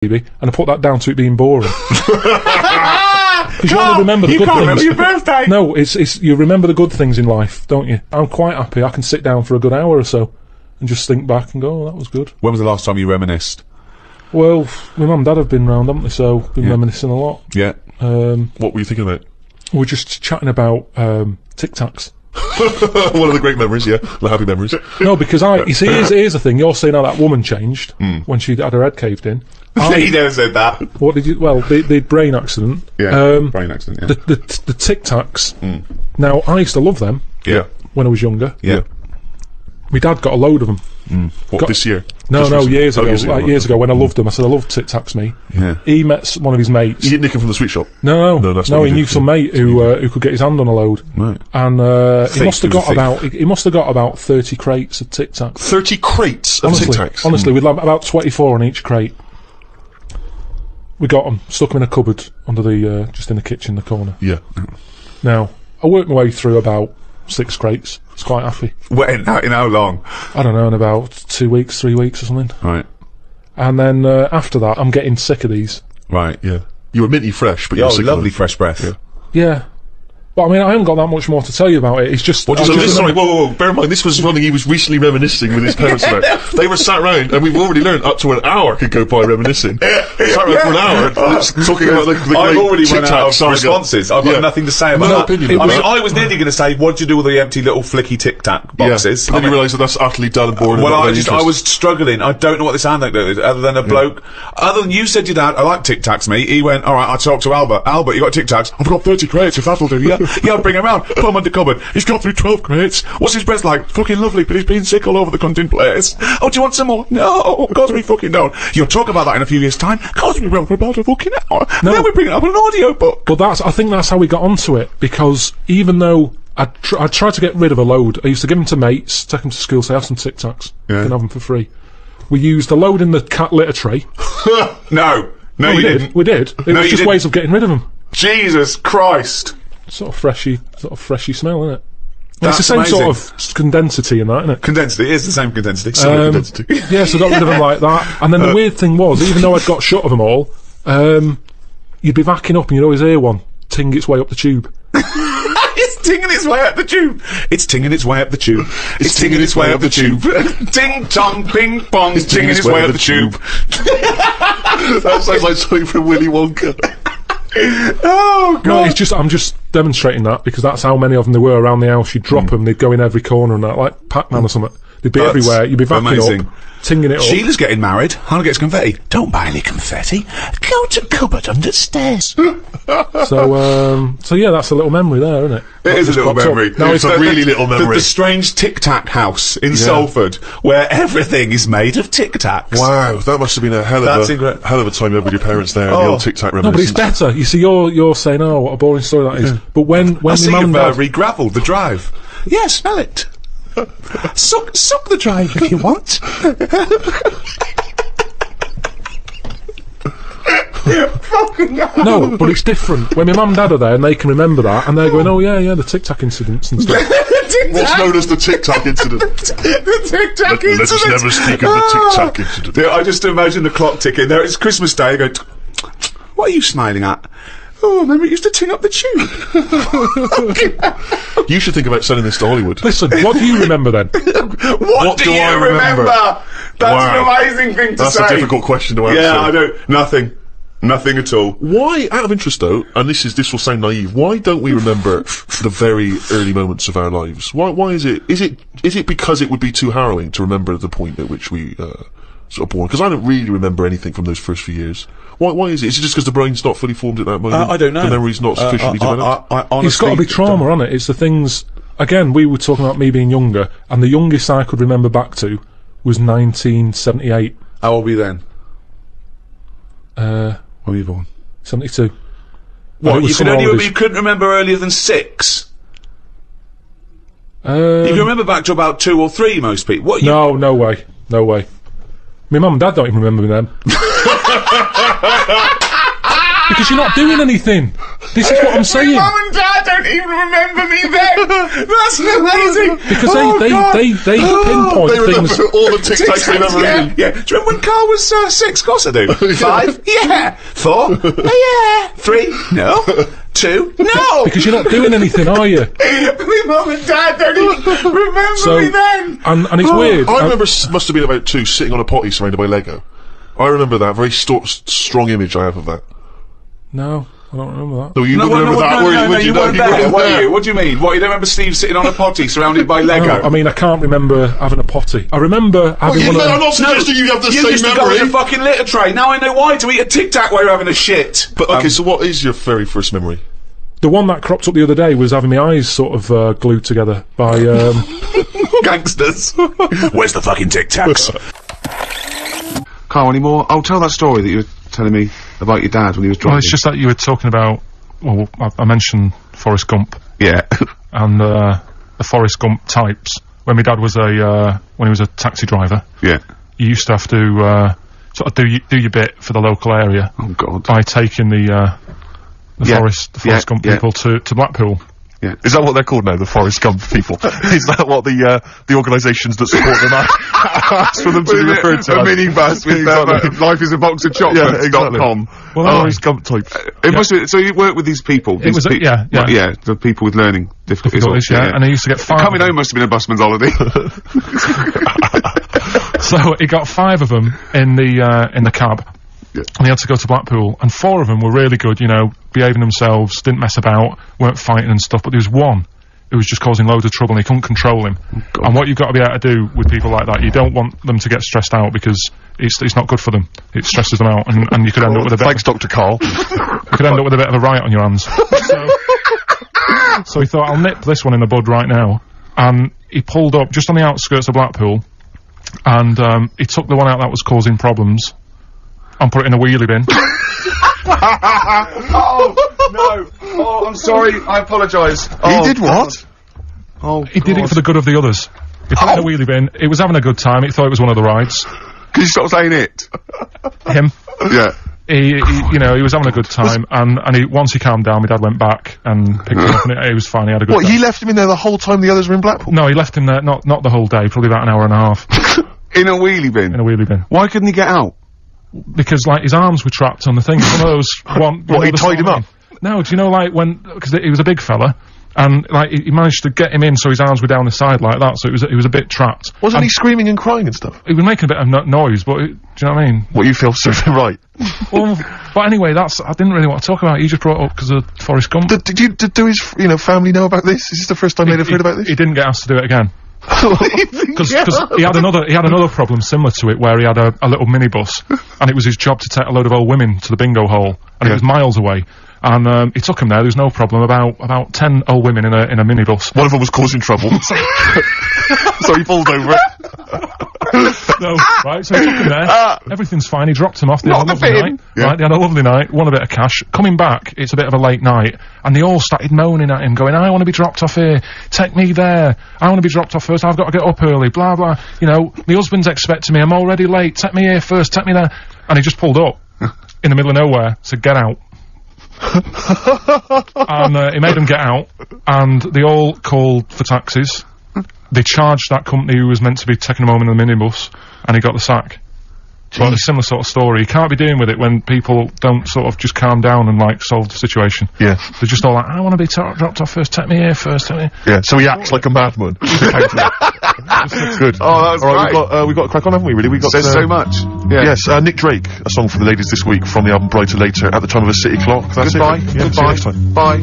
baby, and I put that down to it being boring. Because you only remember the good things. Remember your birthday. No, it's you remember the good things in life, don't you? I'm quite happy. I can sit down for a good hour or so and just think back and go, oh, that was good. When was the last time you reminisced? Well, my mum and dad have been round, haven't they? So been reminiscing a lot. Yeah. What were you thinking about? We're just chatting about Tic Tacs. One of the great memories, the happy memories. No, because you see, here's the thing. You're saying how that woman changed when she had her head caved in. He never said that. What did you? Well, the brain accident. Yeah, brain accident. Yeah. The Tic Tacs. Now, I used to love them. Yeah. When I was younger. Yeah. My dad got a load of them. What, this year? No, years ago. Years ago, when I loved them. I said, I love Tic Tacs, me. Yeah. He met one of his mates. You didn't nick him from the sweet shop? No, that's what he knew some mate who could get his hand on a load. Right. And he must have got about 30 crates of Tic Tacs. 30 crates of Tic Tacs? Honestly, we'd have about 24 on each crate. We got them, stuck them in a cupboard under the, just in the kitchen, the corner. Yeah. Now, I worked my way through about 6 crates. I was quite happy. In how long? I don't know, in about 2 weeks, 3 weeks or something. Right. And then after that, I'm getting sick of these. Right. Yeah. You were minty fresh, but you were sick lovely of them. fresh breath. Yeah. Yeah. But I mean, I haven't got that much more to tell you about it. It's just... Sorry, whoa, bear in mind, this was something he was recently reminiscing with his parents about. They were sat round, and we've already learned up to an hour could go by reminiscing. Sat round for an hour, talking about the I've already Tic run out of Tac responses. I've got nothing to say about No that. opinion. I mean, I was nearly going to say, what do you do with the empty little flicky Tic Tac boxes? And then you realise that that's utterly dull and boring. Well, I was struggling. I don't know what this anecdote is, other than a bloke. Other than you said to your dad, I like Tic Tacs, mate. He went, all right, I talked to Albert. Albert, you got Tic Tacs? I've got 30 crates, if that'll do. Yeah, bring him round. Put him under cupboard. He's got through 12 crates. What's his breath like? Fucking lovely, but he's been sick all over the cunt in place. Oh, do you want some more? No, of course we fucking don't. You'll talk about that in a few years' time. Of course we will for about a fucking hour. No. Then we bring it up in an audio book. But I think that's how we got onto it, because even though I tried to get rid of a load, I used to give them to mates, take them to school, say, have some Tic Tacs. You can have them for free. We used a load in the cat litter tray. No, you didn't. We did. It was just ways of getting rid of them. Jesus Christ. Sort of freshy smell, isn't it? It's the same amazing. sort of condensity in that, isn't it? Condensity, it is the same condensity. Yeah, so I got rid of them like that. And then the weird thing was, even though I'd got shut of them all, you'd be backing up and you'd always hear one ting its way up the tube. It's tinging its way up the tube. It's tinging its way up the tube. It's tinging its way up the tube. Ting tong ping pong. It's tinging its way up the tube. That sounds like something from Willy Wonka. Oh God! No, I'm just demonstrating that because that's how many of them there were around the house. You'd drop them, they'd go in every corner and that, like Pac-Man or something. They'd be everywhere. You'd be backing up, tinging it up. Sheila's getting married. Hannah gets confetti. Don't buy any confetti. Go to cupboard under stairs. So yeah, that's a little memory there, isn't it? It is a little memory. No, it's a really little memory. The strange Tic Tac house in Salford, where everything is made of Tic Tacs. Wow, that must have been a hell of a time with your parents there. The old Tic Tac No, but it's better. You see, you're saying, oh, what a boring story that is. But when I see your mum and dad re-gravelled the drive. Yeah, smell it. Suck the drive if you want. No, but it's different. When my mum and dad are there and they can remember that and they're going, oh yeah, the Tic Tac incidents and stuff. What's known as the Tic Tac incident? The Tic Tac incident. Let us never speak of the Tic Tac incident. Yeah, I just imagine the clock ticking. There, it's Christmas Day. I go, what are you smiling at? Oh, remember it used to ting up the tube. You should think about selling this to Hollywood. Listen, what do you remember then? What do you remember? That's an amazing thing to say. That's a difficult question to answer. Yeah, I don't. Nothing at all. Why, out of interest though, and this will sound naive, why don't we remember the very early moments of our lives? Why is it? Is it because it would be too harrowing to remember the point at which we sort of born? Because I don't really remember anything from those first few years. Why is it? Is it just because the brain's not fully formed at that moment? I don't know. The memory's not sufficiently developed? Honestly, it's got to be trauma, hasn't it? It's the things... Again, we were talking about me being younger, and the youngest I could remember back to was 1978. How old were you then? When were you born? 72. What, you couldn't remember earlier than 6? You can remember back to about 2 or 3, most people. What? No way. My mum and dad don't even remember them. Because you're not doing anything. This is what I'm saying. Mum and Dad don't even remember me then. That's amazing. Because they pinpoint They remember things. all the Tic Tacs they've ever eaten. Yeah. Do you remember when Karl was 6? Of course I do. 5? Yeah. 4? Oh, yeah. 3? No. 2? No. Because you're not doing anything, are you? My mum and Dad don't even remember me then. And it's weird. I remember, must have been about 2, sitting on a potty surrounded by Lego. I remember that. Very strong image I have of that. No, I don't remember that. No, you wouldn't remember that, No, you weren't there, were you? What do you mean? What, you don't remember Steve sitting on a potty surrounded by Lego? No, I mean, I can't remember having a potty. I remember having one of them. I'm not suggesting you have the You same used to go memory. in a fucking litter tray. Now I know why, to eat a Tic Tac while you're having a shit. But, okay, so what is your very first memory? The one that cropped up the other day was having my eyes sort of glued together by... Gangsters. Where's the fucking Tic Tacs? Karl, any more? I'll tell that story that you were telling me about your dad when he was driving. Well, it's just that you were talking about... Well, I mentioned Forrest Gump. Yeah. And the Forrest Gump types. When my dad was when he was a taxi driver, Yeah. you used to have to sort of do your bit for the local area Oh, God. by taking the Yeah. Forrest Gump Yeah. people to Blackpool. Yeah. Is that what they're called now, the Forrest Gump people? Is that what the organisations that support them ask for them to be referred to? A minibus with life is a box of chocolates.com. Well, Forrest Gump types. It must be, so you work with these people. It was yeah. Yeah, the people with learning difficulties. Yeah, and he used to get 5. Coming home must have been a busman's holiday. So he got 5 of them in the cab. Yeah. And he had to go to Blackpool, and 4 of them were really good, you know, behaving themselves, didn't mess about, weren't fighting and stuff, but there was one who was just causing loads of trouble and he couldn't control him. God. And what you've got to be able to do with people like that, you don't want them to get stressed out because it's not good for them. It stresses them out, and you could end up with a bit... Thanks, Dr. Karl. You could end up with a bit of a riot on your hands. So he thought, I'll nip this one in the bud right now. And he pulled up just on the outskirts of Blackpool, and he took the one out that was causing problems and put it in a wheelie bin. Oh, no. Oh, I'm sorry. I apologise. He did what? Oh, He did it for the good of the others. He put it in a wheelie bin. He was having a good time. He thought it was one of the rides. Could you stop saying it? Him. Yeah. He was having a good time, and once he calmed down, my dad went back and picked him up, and he was fine. He had a good What, time. he left him in there the whole time the others were in Blackpool? No, he left him there, not the whole day, probably about an hour and a half In a wheelie bin? in a wheelie bin. Why couldn't he get out? Because, like, his arms were trapped on the thing. One of those... What, he tied him up? No, do you know, like, because he was a big fella, and, like, he managed to get him in so his arms were down the side like that, so he was a bit trapped. Wasn't he screaming and crying and stuff? He was making a bit of noise, but, do you know what I mean? What, you feel so right? Well, but anyway, I didn't really want to talk about it. You just brought it up because of Forrest Gump. Did his, family know about this? Is this the first time they'd have heard about this? He didn't get asked to do it again. Because he had another problem similar to it where he had a little minibus and it was his job to take a load of old women to the bingo hall, and it was miles away, and he took them there. There was no problem. About 10 old women in a minibus. One of them was causing trouble. So he pulled over it. No, right, so he took them there. Everything's fine. He dropped them off. They had a lovely night. Yeah. Right, they had a lovely night, won a bit of cash. Coming back, it's a bit of a late night, and they all started moaning at him, going, I want to be dropped off here. Take me there. I want to be dropped off first. I've got to get up early. Blah, blah. You know, my husband's expecting me. I'm already late. Take me here first. Take me there. And he just pulled up in the middle of nowhere, said, get out. And he made them get out, and they all called for taxis. They charged that company who was meant to be taking him home in the minibus, and he got the sack. But a similar sort of story. You can't be doing with it when people don't sort of just calm down and, like, solve the situation. Yeah. They're just all like, I want to be dropped off first, take me here first, take me. Yeah, so he acts like a madman. Good. Oh, that was Alright, we've got a crack on, haven't we, really? We've got, Says so much. Yeah. Yes, Nick Drake, a song for the ladies this week from the album Brighter Later, At the Time of a City Clock. That's Goodbye. it. Yeah, Goodbye. See you next time. Bye.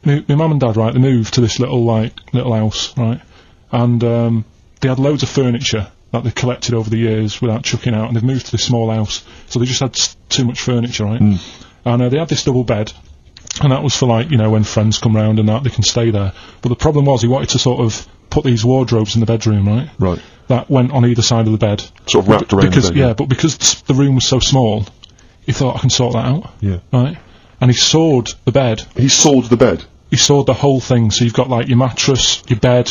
My mum and dad, right, they moved to this little house, right, and they had loads of furniture that they collected over the years without chucking out, and they've moved to this small house, so they just had too much furniture, right, and they had this double bed, and that was for, like, you know, when friends come round and that, they can stay there. But the problem was he wanted to sort of put these wardrobes in the bedroom, right, Right. that went on either side of the bed, Sort of wrapped around because the bed, yeah. but because the room was so small, he thought, I can sort that out, Yeah. right, and he sawed the bed. He sawed the bed. He sawed the whole thing, so you've got, like, your mattress, your bed,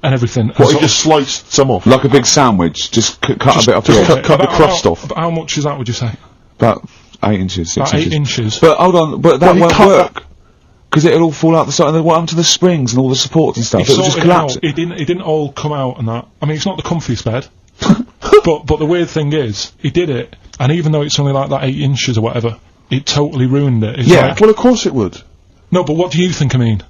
and everything. What, he just sliced some off? Like a big sandwich. Just cut a bit off just the edge. cut the crust off. How much is that, would you say? About 8 inches, 6 About 8 inches. inches. But hold on, but that Well, he won't cut work. Because it'll all fall out the side, and then what happened to the springs and all the supports and stuff? He It'll just sorted it collapse. out. It didn't all come out and that. I mean, it's not the comfiest bed. but the weird thing is, he did it, and even though it's only like that 8 inches or whatever, it totally ruined it. It's Yeah. like, Well, of course it would. no, but what do you think I mean?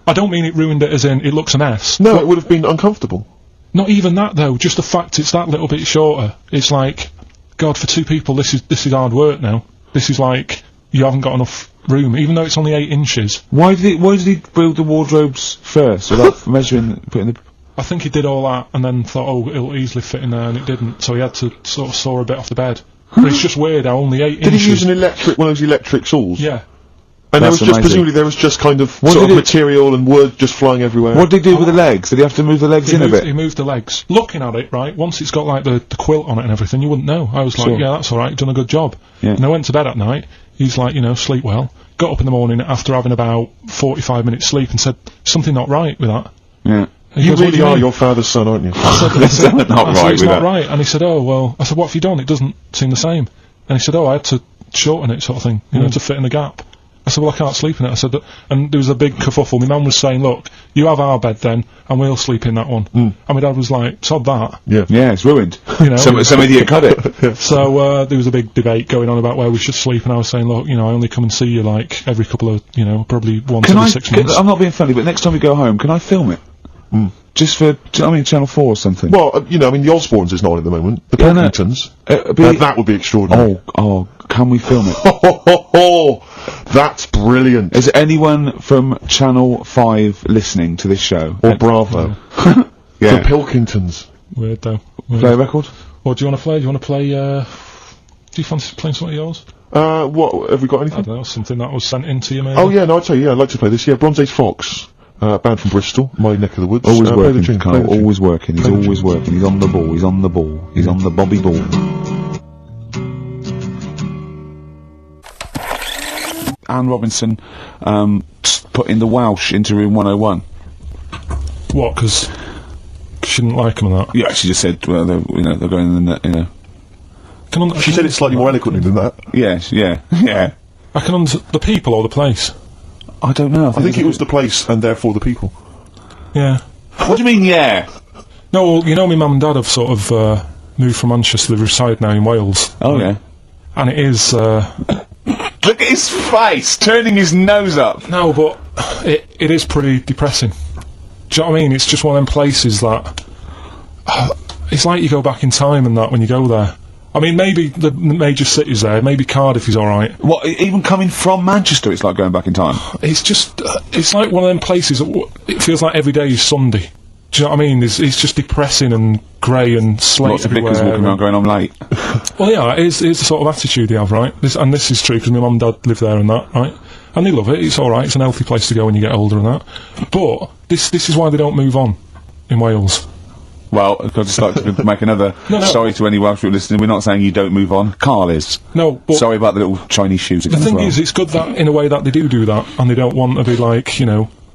I don't mean it ruined it as in it looks a mess. No, it would have been uncomfortable. Not even that though. Just the fact it's that little bit shorter. It's like, God, for 2 people, this is hard work now. This is like you haven't got enough room, even though it's only 8 inches. Why did he build the wardrobes first, without measuring, putting the... I think he did all that and then thought, oh, it'll easily fit in there, and it didn't. So he had to sort of saw a bit off the bed. But it's just weird how only 8 Did inches. he use one of those electric saws? Yeah. And there That's was just, amazing. presumably there was just kind of What sort of did it- material and wood just flying everywhere. What did he do with the legs? Did he have to move the legs in a bit? He moved the legs. Looking at it, right, once it's got like the quilt on it and everything, you wouldn't know. I was like, Sure. yeah, that's alright, done a good job. Yeah. And I went to bed at night, he's like, sleep well. Got up in the morning after having about 45 minutes sleep and said, something not right with that. Yeah. And he You goes, "What really do are mean?" your father's son, aren't you? Not I said, right it's with not that. right. And he said, oh, well, I said, what have you done? It doesn't seem the same. And he said, oh, I had to shorten it, sort of thing, to fit in the gap. I said, well, I can't sleep in it. I said, and there was a big kerfuffle. My mum was saying, look, you have our bed then, and we'll sleep in that one. And my dad was like, sod that. Yeah. Yeah, it's ruined. You know, Some idiot cut it. So there was a big debate going on about where we should sleep, and I was saying, look, I only come and see you like every couple of, probably once every 6 months. I'm not being funny, but next time we go home, can I film it? Just for, Channel 4 or something. Well, the Osbournes is not on at the moment. The Yeah, no. Pilkingtons. Be- That would be extraordinary. Oh, can we film it? That's brilliant. Is anyone from Channel 5 listening to this show? Or Bravo. Yeah. The Pilkingtons. Weird though. Weird. Play a record? What do you want to play? Do you want to play? Do you fancy playing some of yours? What, have we got I anything? don't know, something that was sent in to you, maybe. Oh yeah, no, I'd say, yeah, I'd like to play this. Yeah, Bronze Age Fox. Band from Bristol, my neck of the woods. Always play the working, tune, play Karl. the tune. Always working. He's Play the always tune. working. He's on the ball. He's on the ball. He's on the Bobby ball. Anne Robinson put in the Welsh into room 101. What? Because she didn't like him and that. Yeah, she just said, well, they're going in the, She said it slightly more eloquently than that. Yes, yeah. I can the people or the place. I don't know. I think it was the place and therefore the people. Yeah. What do you mean, yeah? No, well, my mum and dad have sort of moved from Manchester. They reside now in Wales. Oh, yeah. And it is. Look at his face, turning his nose up. No, but it is pretty depressing. Do you know what I mean? It's just one of them places that it's like you go back in time and that when you go there. I mean, maybe the major cities there, maybe Cardiff is alright. What, even coming from Manchester, it's like going back in time? It's just, it's like one of them places that it feels like every day is Sunday. Do you know what I mean? It's just depressing and grey and slate Lots of everywhere. bickers walking around going, I'm late. Well, yeah, it's the sort of attitude they have, right? This is true because my mum and dad live there and that, right? And they love it. It's all right. It's an healthy place to go when you get older and that. But this is why they don't move on in Wales. Well, I'd just like to make another sorry to any Welsh people listening. We're not saying you don't move on. Karl is. No, but Sorry about the little Chinese shoes the again as thing well. is, it's good that in a way that they do that, and they don't want to be like,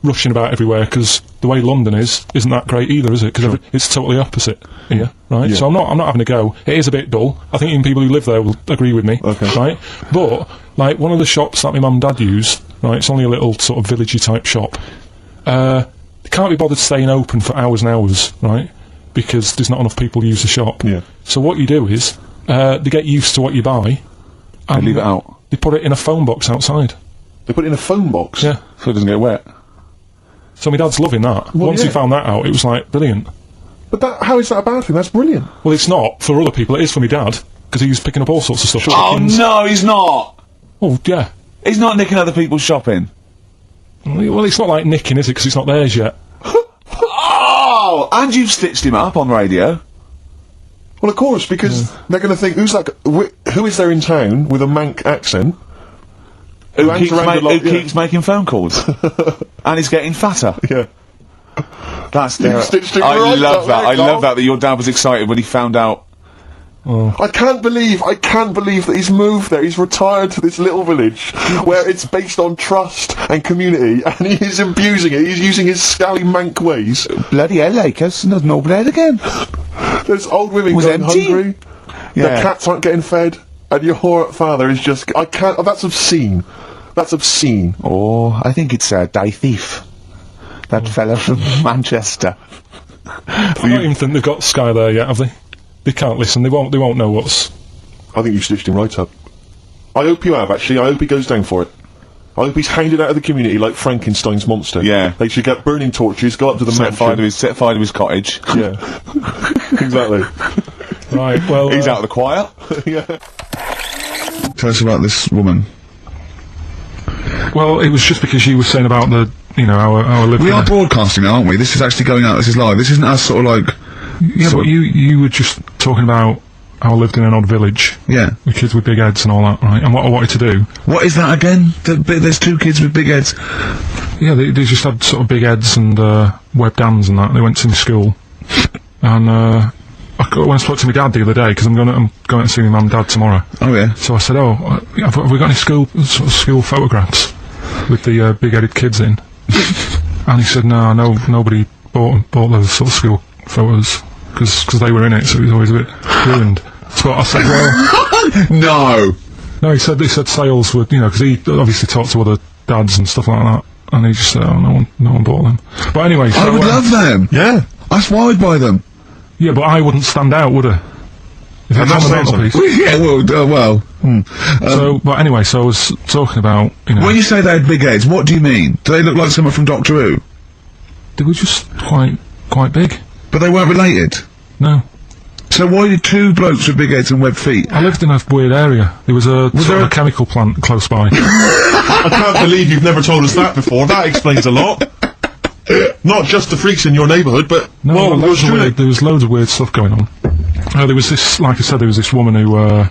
rushing about everywhere, because the way London isn't that great either, is it? Because it's totally opposite here, right? Yeah. So I'm not having a go. It is a bit dull. I think even people who live there will agree with me, Okay. right? But like one of the shops that my mum and dad use, right? It's only a little sort of villagey type shop. They can't be bothered staying open for hours and hours, right? Because there's not enough people use the shop. Yeah. So what you do is they get used to what you buy. They leave it out. They put it in a phone box outside. They put it in a phone box. Yeah. So it doesn't get wet. So my dad's loving that. Well, Once he yeah. found that out, it was like brilliant. But how is that a bad thing? That's brilliant. Well, it's not for other people. It is for my dad because he's picking up all sorts of stuff. Oh, Chickens. no, he's not! Oh, yeah. He's not nicking other people's shopping. Well, it's not like nicking, is it? Because it's not theirs yet. Oh! And you've stitched him up on radio. Well, of course, because they're going to think, who is there in town with a Manc accent? Who hangs keeps, around a lot, yeah. keeps making phone calls. And he's getting fatter. Yeah. That's stitched it I right love up that. there, I Karl. love that your dad was excited when he found out. I can't believe that he's moved there. He's retired to this little village where it's based on trust and community, and he is abusing it. He's using his scally Manc ways. Bloody hell, Lakers. There's no bread again. There's old women Was going empty. hungry. Yeah. The cats aren't getting fed. and your father is just... I can't... Oh, that's obscene. That's obscene. Oh, I think it's Day Thief. That fella from Manchester. I don't even think they've got Sky there yet, have they? They can't listen. They won't know what's... I think you stitched him right up. I hope you have, actually. I hope he goes down for it. I hope he's hounded out of the community like Frankenstein's monster. Yeah. They should get burning torches, go up to the Set fire to his cottage. Yeah. Exactly. Right, well... He's out of the choir. Yeah. Tell us about this woman. Well, it was just because you were saying about the, our living... We are broadcasting now, aren't we? This is actually going out, this is live. This isn't us sort of like... Yeah, but you were just talking about how I lived in an odd village. Yeah. With kids with big heads and all that, right? And what I wanted to do... What is that again? There's 2 kids with big heads. Yeah, they just had sort of big heads and webbed hands and that. They went to school. And when I spoke to my dad the other day, because I'm going to see my mum and dad tomorrow. Oh, yeah. So I said, have we got any school photographs with the big-headed kids in? And he said, no, nobody bought those sort of school photos, because they were in it, so it was always a bit ruined. So I said, well... No, he said sales were, because he obviously talked to other dads and stuff like that, and he just said, no one bought them. But anyway... So, I would love them! Yeah. That's why I'd buy them. Yeah, but I wouldn't stand out, would I? If it was on the mantelpiece. Yeah, well... So, but anyway, so I was talking about, When you say they had big heads, what do you mean? Do they look like someone from Doctor Who? They were just quite big. But they weren't related? No. So why did 2 blokes with big heads and webbed feet? I lived in a weird area. There was a chemical plant close by. I can't believe you've never told us that before. That explains a lot. Not just the freaks in your neighbourhood, but... No, there was loads of weird stuff going on. There was this, like I said, there was this woman who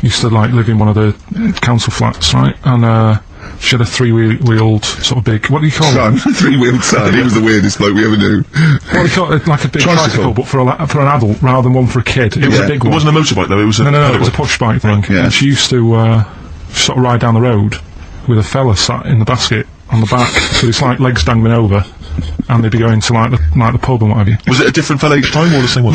used to live in one of the council flats, right? And she had a 3-wheeled sort of big... What do you call it? 3-wheeled son. He was the weirdest bloke we ever knew. What do you call it? Like a big tricycle, but for an adult rather than one for a kid. It was a big one. It wasn't a motorbike, though. It was a... No, it was a push bike thing. Yeah. And she used to sort of ride down the road with a fella sat in the basket on the back with his legs dangling over, and they'd be going to the pub and what have you. Was it a different fella each time, or the same one?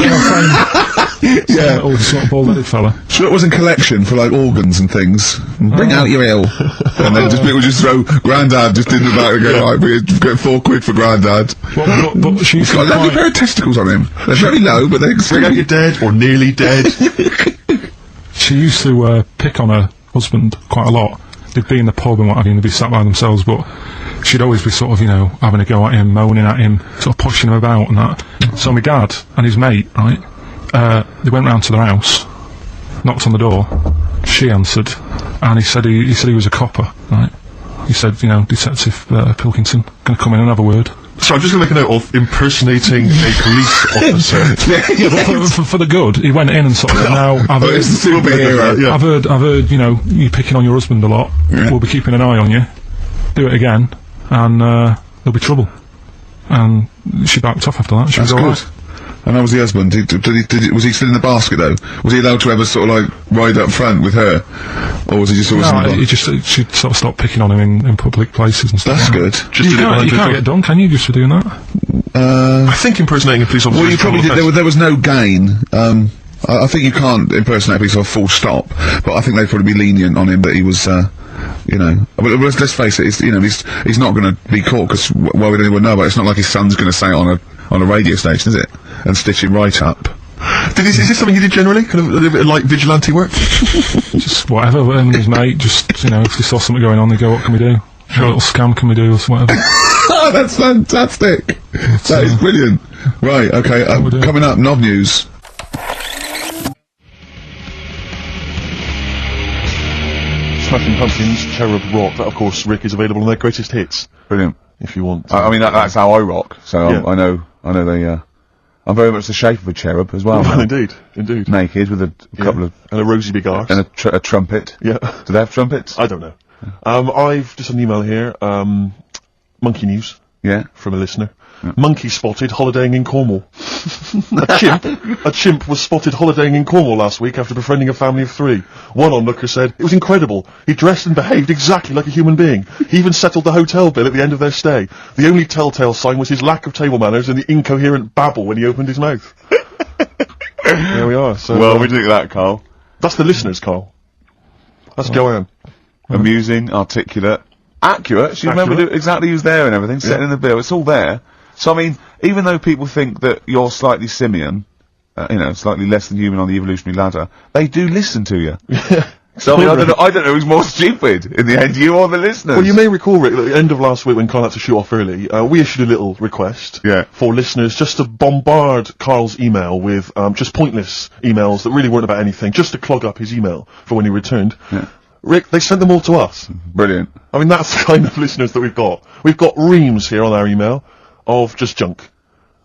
Yeah, old sort of bald-headed fella. So it was in collection for organs and things. Bring out your ill. And then people just throw Grandad just in the back and go, right, we're get £4 for Grandad. But she's got a lovely pair of testicles on him. They're very low, but they're bring out your dead or nearly dead. She used to pick on her husband quite a lot. They'd be in the pub and what have you, and they'd be sat by themselves, but she'd always be sort of, having a go at him, moaning at him, sort of pushing him about and that. So my dad and his mate, right, they went round to their house, knocked on the door, she answered, and he said he was a copper, right? He said, Detective Pilkington, gonna come in and have a word. So I'm just going to make a note of impersonating a police officer. Yeah, for the good, he went in and sort of said, now, I've heard, it's the superhero. Yeah. I've heard, you picking on your husband a lot. Yeah. We'll be keeping an eye on you. Do it again, and there'll be trouble. And she backed off after that. She was alright. And how was the husband? Was he still in the basket though? Was he allowed to ever sort of ride up front with her, or was he just always? No, she sort of stopped picking on him in public places and stuff. That's good. You can't get done, can you? Just for doing that? I think impersonating a police officer. Well, you probably did. There was no gain. I think you can't impersonate a police officer full stop, but I think they'd probably be lenient on him that he was. But let's face it. He's not going to be caught because why would anyone know about it? It's not like his son's going to say it on a radio station, is it? And stitch him right up. Is this something you did generally? Kind of a little bit like vigilante work? Just whatever, and his mate, just, if they saw something going on, they go, what can we do? Sure. A little scam can we do, or whatever. Oh, that's fantastic! That is brilliant. Right, okay, coming up, Knob News. Smashing Pumpkins, Cherub Rock. That, of course, Rick, is available on their greatest hits. Brilliant. If you want. I mean, that's how I rock, so yeah. I know they, I'm very much the shape of a cherub as well. Well, indeed. Naked with a couple of... And a rosy big arse. And a trumpet. Yeah. Do they have trumpets? I don't know. I've just an email here, Monkey News. Yeah. From a listener. Yeah. Monkey spotted holidaying in Cornwall. A chimp was spotted holidaying in Cornwall last week after befriending a family of 3. One onlooker said, "It was incredible. He dressed and behaved exactly like a human being. He even settled the hotel bill at the end of their stay. The only telltale sign was his lack of table manners and the incoherent babble when he opened his mouth." There we are. So, well, we do that, Karl. That's the listeners, Karl. That's Joanne. Amusing, articulate, accurate. She remembered exactly who's there and everything, setting in the bill. It's all there. So, I mean, even though people think that you're slightly simian, slightly less than human on the evolutionary ladder, they do listen to you. So, I mean, I don't know who's more stupid in the end, you or the listeners. Well, you may recall, Rick, at the end of last week when Karl had to shoot off early, we issued a little request for listeners just to bombard Karl's email with just pointless emails that really weren't about anything, just to clog up his email for when he returned. Yeah. Rick, they sent them all to us. Brilliant. I mean, that's the kind of listeners that we've got. We've got reams here on our email of just junk.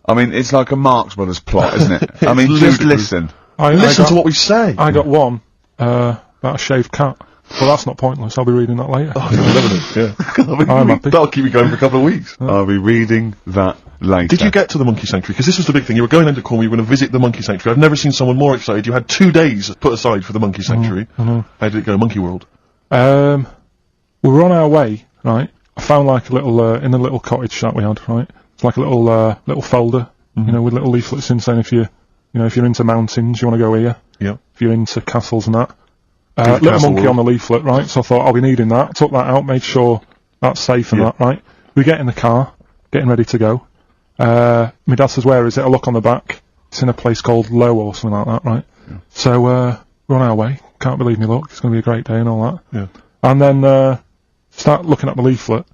I mean, it's like a Marx Brothers plot, isn't it? I mean, ludicrous. just listen. Listen to what we say. I got one, about a shaved cat. Well, that's not pointless. I'll be reading that later. I'm happy. That'll keep you going for a couple of weeks. I'll be reading that later. Did you get to the monkey sanctuary? Because this was the big thing. You were going into Cornwall, you were going to visit the monkey sanctuary. I've never seen someone more excited. You had 2 days put aside for the monkey sanctuary. I know. How did it go, Monkey World? We were on our way, right? I found like a little, in the little cottage that we had, right? It's like a little folder, with little leaflets in saying if you're into mountains, you want to go here. Yeah. If you're into castles and that. Little monkey on the leaflet, right? So I thought, I'll be needing that. Took that out, made sure that's safe and that, right? We get in the car, getting ready to go. My dad says, where is it? I look on the back. It's in a place called Low or something like that, right? Yeah. So, we're on our way. Can't believe me luck. It's going to be a great day and all that. Yeah. And then, start looking at the leaflet,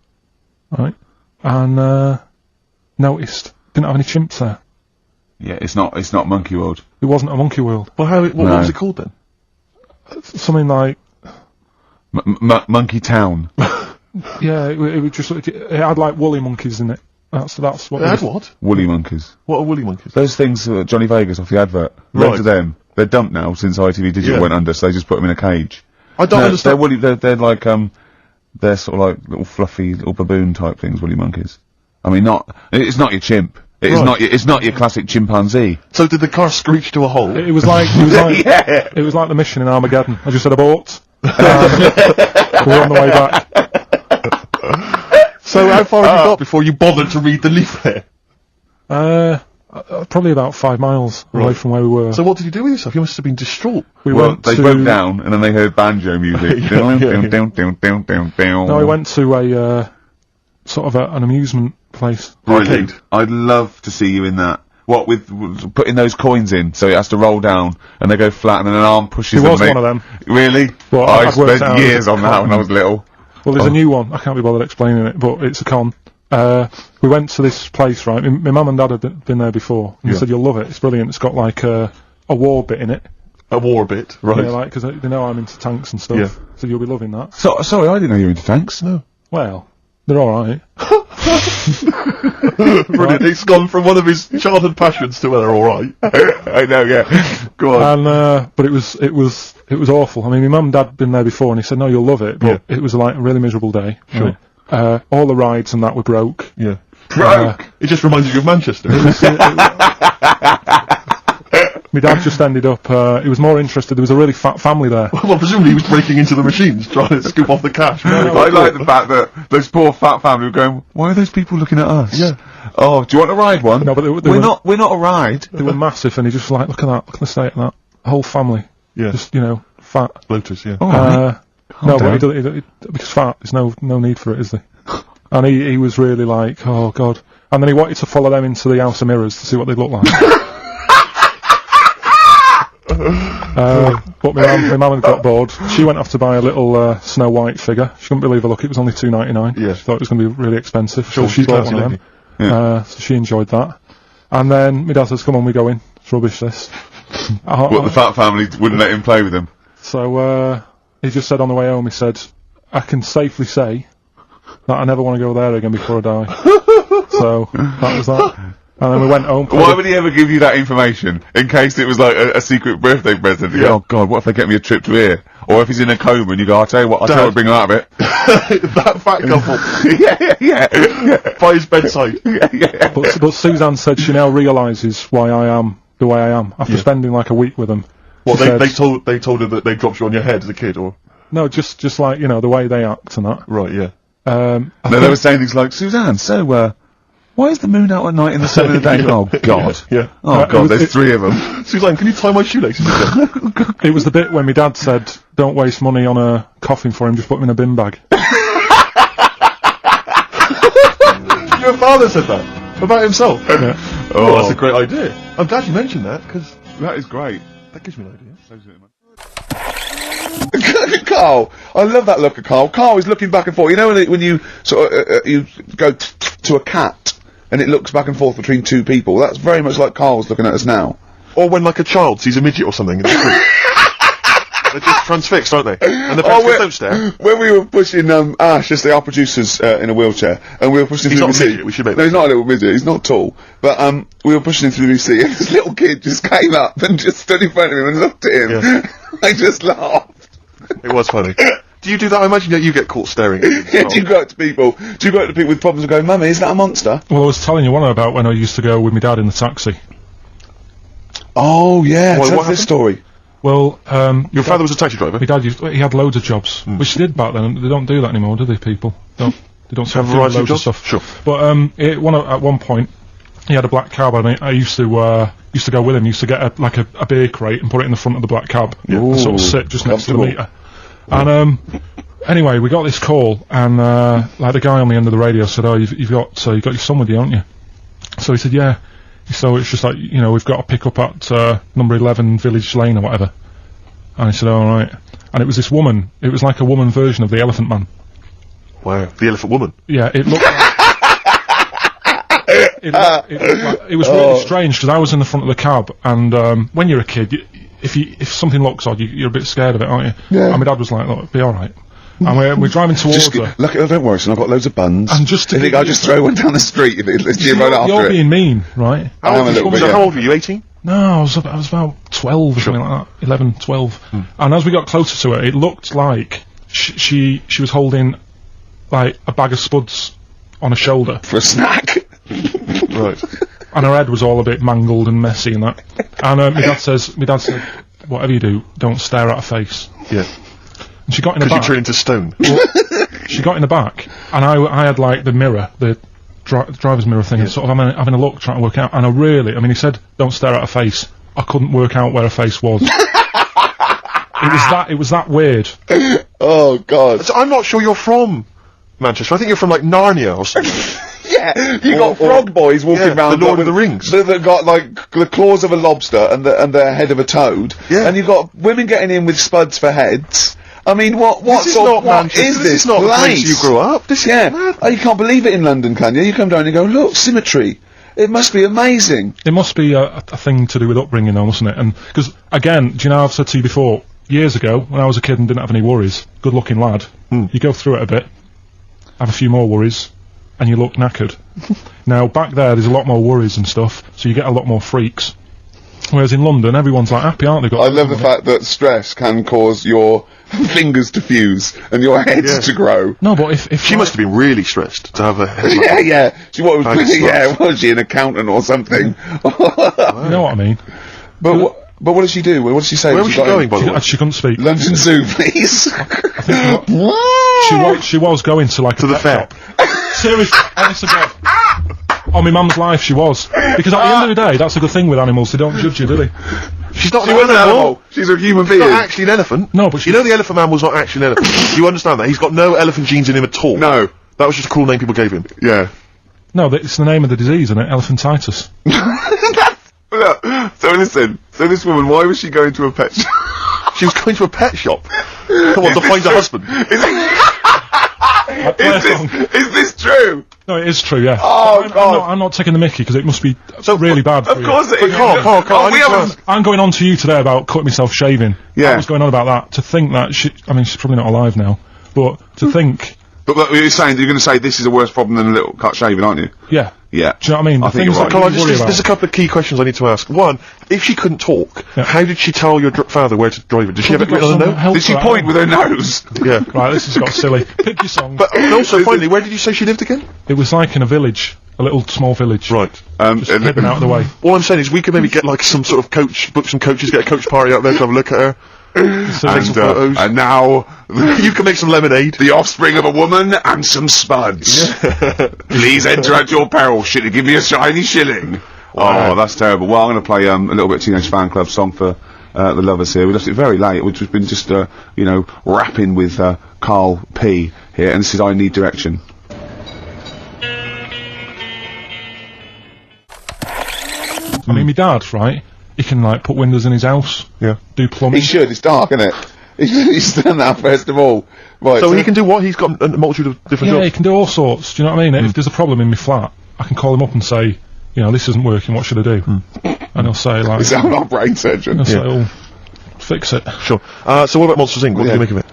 right? And, noticed, didn't have any chimps there. Yeah, it's not Monkey World. It wasn't a monkey world. Well, what was it called then? Something like... Monkey Town. Yeah, it was just, it had like woolly monkeys in it. That's what It had what? Woolly monkeys. What are woolly monkeys? Those things, Johnny Vegas off the advert. Right. Loads of them. They're dumped now since ITV Digital went under, so they just put them in a cage. I don't understand. They're woolly, they're like, they're sort of like little fluffy, little baboon type things, woolly monkeys. I mean, it's not your chimp. It's not your classic chimpanzee. So did the car screech to a halt? It was like it was like the mission in Armageddon. I just said abort. We're on the way back. So how far had you got before you bothered to read the leaflet? Probably about 5 miles away from where we were. So what did you do with yourself? You must have been distraught. They broke down and then they heard banjo music. No, we went to a sort of an amusement place. Brilliant. I'd love to see you in that. What with putting those coins in, so it has to roll down and they go flat, and then an arm pushes. It was one of them. Really? Well, I spent years on that when I was little. Well, there's a new one. I can't be bothered explaining it, but it's a con. We went to this place, right? My mum and dad had been there before, and they said you'll love it. It's brilliant. It's got like a war bit in it. A war bit, right? Yeah, like because they know I'm into tanks and stuff. Yeah. So you'll be loving that. So sorry, I didn't know you were into tanks. No. Well, they're all right. Brilliant. It's gone from one of his childhood passions to they're all right. I know, yeah. Go on. And but it was awful. I mean, my mum and dad had been there before, and he said, "No, you'll love it." But it was like a really miserable day. Sure. Right? All the rides and that were broke. Yeah. Broke. It just reminded you of Manchester. My dad just ended up, he was more interested, there was a really fat family there. Well, presumably he was breaking into the machines, trying to scoop off the cash. I like the fact that those poor fat family were going, why are those people looking at us? Yeah. Oh, do you want to ride one? No, but we're not a ride. They were massive, and he just like, look at the state of that. Whole family. Yeah. Just, fat. Bloaters, yeah. No, but because fat, there's no need for it, is there? And he was really like, oh god. And then he wanted to follow them into the House of Mirrors to see what they look like. But my mum had got bored. She went off to buy a little Snow White figure. She couldn't believe her luck. It was only $2.99. Yeah. She thought it was going to be really expensive. Sure, so she bought classy one of them. Yeah. So she enjoyed that. And then my dad says, come on, we go in. It's rubbish, this. What, the fat family wouldn't let him play with them? So he just said on the way home, he said, I can safely say that I never want to go there again before I die. So that was that. And then we went home. Why would he ever give you that information? In case it was like a secret birthday present. You go, oh god, what if they get me a trip to here? Or if he's in a coma and you go, I'll tell you what, bring him out of it. That fat couple. yeah. By his bedside. Yeah. But Suzanne said she now realises why I am the way I am after spending like a week with them. Well, they told her that they dropped you on your head as a kid, or? No, just like, the way they act and that. Right, yeah. They were saying things like, Suzanne, so, why is the moon out at night in the sun of the day? Oh, God. Yeah. Oh, God, there's 3 of them. Suzanne, can you tie my shoelaces again? It was the bit when my dad said, don't waste money on a coffin for him, just put him in a bin bag. Your father said that about himself. Yeah. Oh, that's a great idea. I'm glad you mentioned that because That is great. that gives me an idea. Karl, I love that look of Karl. Karl is looking back and forth. You know when you sort of you go to a cat and it looks back and forth between two people. That's very much like Karl's looking at us now. Or when like a child sees a midget or something in the street. They're just transfixed, aren't they? And the parents go, don't stare. When we were pushing Ash, just our producers, in a wheelchair, and we were pushing him He's through not the a midget, we should make No, that he's not a little midget. He's not tall, but we were pushing him through the sea, and this little kid just came up and just stood in front of him and looked at him. Yeah. I just laughed. It was funny. Do you do that? I imagine that you get caught staring at Yeah, do you go up to people? Do you go up to people with problems and go, "Mummy, is that a monster?" Well, I was telling you one about when I used to go with my dad in the taxi. Oh yeah, What tell us happened? this story. Well, Your father was a taxi driver? my dad he had loads of jobs, which they did back then. And they don't do that anymore, do they? People they don't Have a do variety of loads jobs? stuff. Sure. But at one point, he had a black cab, and I used to go with him. Used to get a beer crate and put it in the front of the black cab, and sort of sit just next to the Comfortable. meter. And anyway, we got this call, and like the guy on the end of the radio said, "Oh, you've got your son with you, haven't you?" So he said, "Yeah." So it's just like, we've got to pick up at number 11 Village Lane or whatever. And he said, "All right." And it was this woman. It was like a woman version of the Elephant Man. Wow. The Elephant Woman. Yeah, it looked like... it was really strange, because I was in the front of the cab, and when you're a kid, if something looks odd, you're a bit scared of it, aren't you? Yeah. And my dad was like, "Look, it'll be alright." And we're driving towards her. Look, don't worry, son. I've got loads of buns. And just to you think give I'll you- just throw one down the street if you run after You're it? being mean, right? I am a little bit. So Yeah. how old were you? 18? No, I was about 12 or something like that. 11, 12. And as we got closer to her, it looked like she was holding like a bag of spuds on her shoulder, For a snack. Right. and her head was all a bit mangled and messy and that. And my dad said, "Whatever you do, don't stare at her face." Yeah. And she got in the Because you back. turn into stone. She got in the back, and I had like the mirror, the driver's mirror thing, and sort of having a look, trying to work out. And he said, "Don't stare at her face." I couldn't work out where her face was. It was that weird. Oh God. So I'm not sure you're from Manchester. I think you're from like Narnia or something. Yeah, you got frog boys walking yeah, around. the Lord with- of the Rings. That got like the claws of a lobster and the head of a toad. Yeah. And you've got women getting in with spuds for heads. I mean, what This is sort not of, what Manchester. is This this is not the place you grew up. This is Yeah. mad. Oh, you can't believe it in London, can you? You come down and you go, look, symmetry. It must be amazing. It must be a thing to do with upbringing, though, mustn't it? And because again, do you know, I've said to you before, years ago when I was a kid and didn't have any worries, good-looking lad, you go through it a bit, have a few more worries, and you look knackered. Now back there's a lot more worries and stuff, so you get a lot more freaks. Whereas in London, everyone's like happy, aren't they? I love the fact that stress can cause your fingers to fuse and your heads Yeah. to grow. No, but if She must have been really stressed to have a head like Yeah, that. yeah. She what was Thanks, yeah, was she an accountant or something? you know what I mean. But what did she do? What did she say? Where that was she she got going, in? by the way? She couldn't speak. London Zoo, please. She was going to like To the pet fair. shop. Seriously, honest to God. On my mum's life, she was. Because at the end of the day, that's a good thing with animals. They don't judge you, do they? She's not She an was an animal. animal. She's a human being. Not actually an elephant. No, but you know the elephant man was not actually an elephant. You understand that? He's got no elephant genes in him at all. No. That was just a cool name people gave him. Yeah. No, it's the name of the disease, isn't it? Elephantitis. Look, so listen. So this woman, why was she going to a pet shop? She was going to a pet shop. Come on, to find a husband. Is this true? No, it is true, yeah. Oh, I'm God. I'm not taking the mickey, because it must be really bad for Of course it is. Carl, I we need to haven't. ask. I'm going on to you today about cutting myself shaving. Yeah. I was going on about that. To think that she's probably not alive now, but to think, But you're saying you're going to say this is a worse problem than a little cut shaving, aren't you? yeah. Yeah. Do you know what I mean? I The think things you're that right. Carl, you worry about. there's a couple of key questions I need to ask. One, if she couldn't talk, Yeah. how did she tell your father where to drive it? Did she have it Probably written got on a some note? help Did she for that, point with haven't her nose? Yeah. I? Right, this has got silly. Pick your song. But also, finally, where did you say she lived again? It was like in a village, a little small village. Right. Just hidden out of the way. All I'm saying is we could maybe get like some sort of coach, book some coaches, get a coach party out there to have a look at her. Take some photos. And now You can make some lemonade. the offspring of a woman and some spuds. Please enter at your peril. Should it give me a shiny shilling? Wow. Oh, that's terrible. Well, I'm going to play a little bit of Teenage Fan Club song for the lovers here. We left it very late, which has been just, you know, rapping with Karl P here, and this is I Need Direction. I mean, my dad, right? He can like put windows in his house. Yeah. Do plumbing. He should. It's dark, isn't it? He's done that first of all. Right. So he can do what? He's got a multitude of different Yeah, he jobs. can do all sorts. Do you know what I mean? If there's a problem in my flat, I can call him up and say, you know, this isn't working. What should I do? And he'll say like, Is that our brain surgeon? he'll say, oh, fix it. Sure. So what about Monsters Inc.? What do you make of it?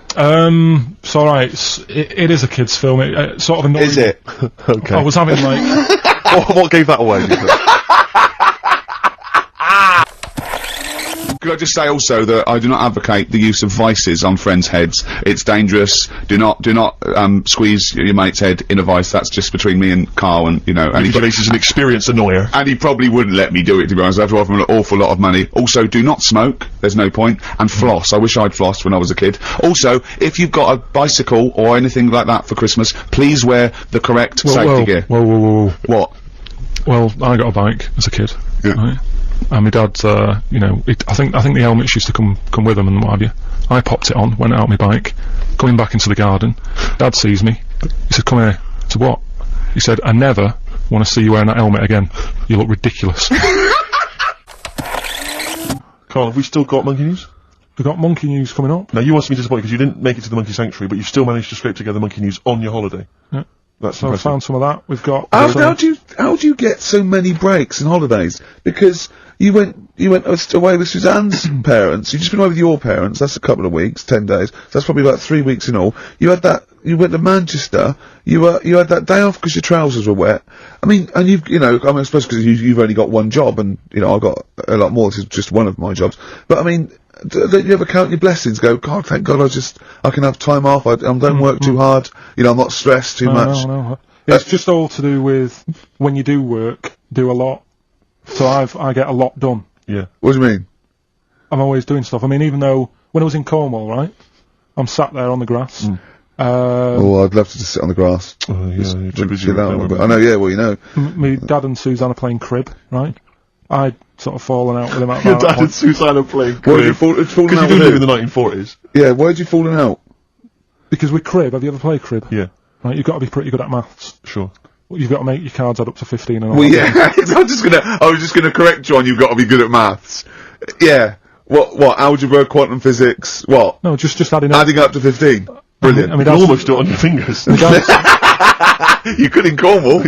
It's alright. It is a kids' film. It sort of annoyed Is it? Okay. I was having like. what gave that away? Could I just say also that I do not advocate the use of vices on friends' heads. It's dangerous. Do not squeeze your mate's head in a vice. That's just between me and Karl, and you know. And He's an experienced annoyer. And he probably wouldn't let me do it, to be honest. I have to offer him an awful lot of money. Also, do not smoke. There's no point. And floss. I wish I'd flossed when I was a kid. Also, if you've got a bicycle or anything like that for Christmas, please wear the correct safety gear. Whoa. What? Well, I got a bike as a kid. Yeah. Right? And my dad, you know, I think the helmets used to come with them and what have you. I popped it on, went out on my bike, going back into the garden. Dad sees me. He said, "Come here." I said, "What?" He said, "I never want to see you wearing that helmet again. You look ridiculous." Karl, have we still got Monkey News? We've got Monkey News coming up. Now, you must be disappointed because you didn't make it to the Monkey Sanctuary, but you still managed to scrape together Monkey News on your holiday. Yeah. That's So I impressive. found some of that. We've got. How do you get so many breaks and holidays? Because you went away with Suzanne's parents. You've just been away with your parents. That's a couple of weeks, 10 days. So that's probably about 3 weeks in all. You went to Manchester. You had that day off because your trousers were wet. I mean, and I suppose because you've only got one job, and you know I've got a lot more. This is just one of my jobs. But I mean, don't you ever count your blessings? Go, God, thank God, I can have time off. I don't work too hard. You know, I'm not stressed too much. No. It's just all to do with when you do work, do a lot. So I get a lot done. Yeah. What do you mean? I'm always doing stuff. I mean, even though when I was in Cornwall, right, I'm sat there on the grass. Oh, I'd love to just sit on the grass. You're too busy. Get out a little bit. I know, yeah, well, you know. My dad and Suzanne are playing crib, right? I'd sort of fallen out with him at Your that dad and point. Suzanne are playing Why did you crib. fallen Because out you with did who? live in the 1940s. Yeah, why did you fallen out? Because with crib, have you ever played crib? Yeah, Right, you've got to be pretty good at maths. sure. You've got to make your cards add up to 15 and all Well, that. yeah, I was just gonna correct John, you've got to be good at maths. Yeah. What, algebra, quantum physics, what? No, just adding up. Adding up to 15. Brilliant. I mean, You that's- almost do it on your fingers. You could in Cornwall.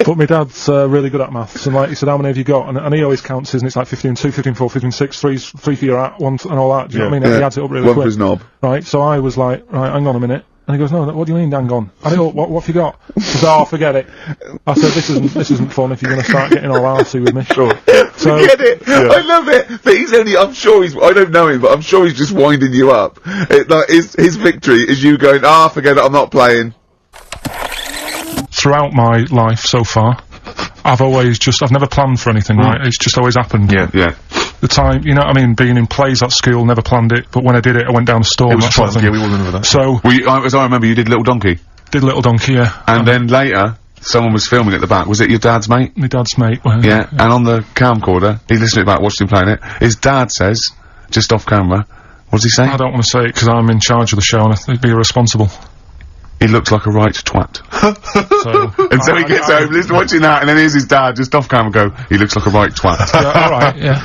But my dad's really good at maths, and like he said, how many have you got? And he always counts his, and it's like 15, 2, 15, 4, 15, 6, 3 for your at, 1 and all that. Do you know what I mean? Yeah. He adds it up really One quick. for his knob. Right, so I was like, right, hang on a minute. And he goes, no, what do you mean, hang on? I go, what have you got? He said, oh, forget it. I said, this isn't fun if you're going to start getting all arsey with me. Sure. So, Get it? I love it. But I don't know him, but I'm sure he's just winding you up. His victory is you going, forget it, I'm not playing. throughout my life so far, I've never planned for anything, right? It's just always happened. Yeah. The time, you know what I mean, being in plays at school, never planned it, but when I did it, I went down a storm. It was that sort of fun. thing. Yeah, we all remember that. So, As I remember, you did Little Donkey. did Little Donkey, yeah. And then later, someone was filming at the back. Was it your dad's mate? My dad's mate. Well, Yeah. And on the camcorder, he listened to it back, watched him playing it. His dad says, just off camera, what does he say? I don't want to say it because I'm in charge of the show and I'd be irresponsible. He looks like a right twat. So, And so he gets home, listening, watching that, and then here's his dad just off camera go, he looks like a right twat. yeah, alright, yeah.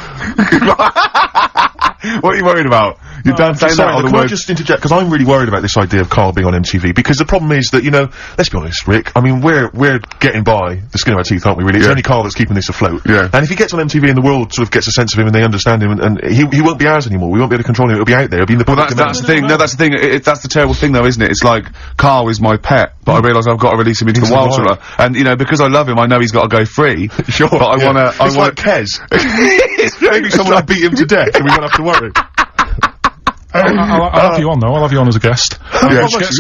What are you worried about? Your dad saying that Sorry, on the can I word? just interject? Because I'm really worried about this idea of Karl being on MTV. Because the problem is that, you know, let's be honest, Rick. I mean, we're getting by the skin of our teeth, aren't we? Really, it's Yeah. only Karl that's keeping this afloat. Yeah. And if he gets on MTV and the world sort of gets a sense of him and they understand him, and he won't be ours anymore. We won't be able to control him. It'll be out there. It'll be in the public domain. That's the thing. No, that's the thing. That's the terrible thing, though, isn't it? It's like Karl is my pet, but I realise I've got to release him into the wild. wild. Sort of, and you know, because I love him, I know he's got to go free. Sure. But I wanna. It's like Kez. Maybe someone will beat him to death, and we won't have to worry. I'll have you on though, I'll have you on as a guest.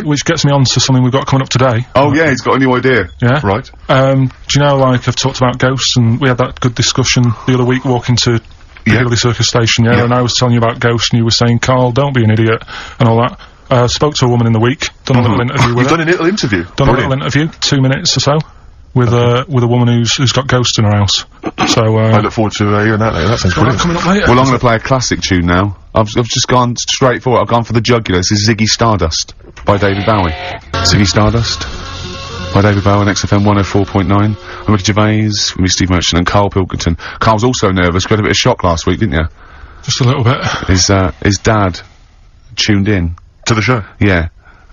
Which gets me on to something we've got coming up today. Oh yeah, he's got a new idea. Yeah? Right. Do you know, like, I've talked about ghosts, and we had that good discussion the other week walking to Piccadilly Circus Station, and I was telling you about ghosts, and you were saying, Karl, don't be an idiot, and all that. Spoke to a woman in the week, done a little interview with You've her. done a little interview. Done a little interview, 2 minutes or so. with a woman who's got ghosts in her house. So I look forward to hearing that later. That sounds brilliant. coming up later. Well, I'm going to play a classic tune now. I've just gone straight for it. I've gone for the jugular. This is Ziggy Stardust by David Bowie. Ziggy Stardust by David Bowie on XFM 104.9. I'm Ricky Gervais, with me, Steve Merchant, and Karl Pilkington. Karl's also nervous. You had a bit of shock last week, didn't you? Just a little bit. His dad tuned in. To the show. Yeah.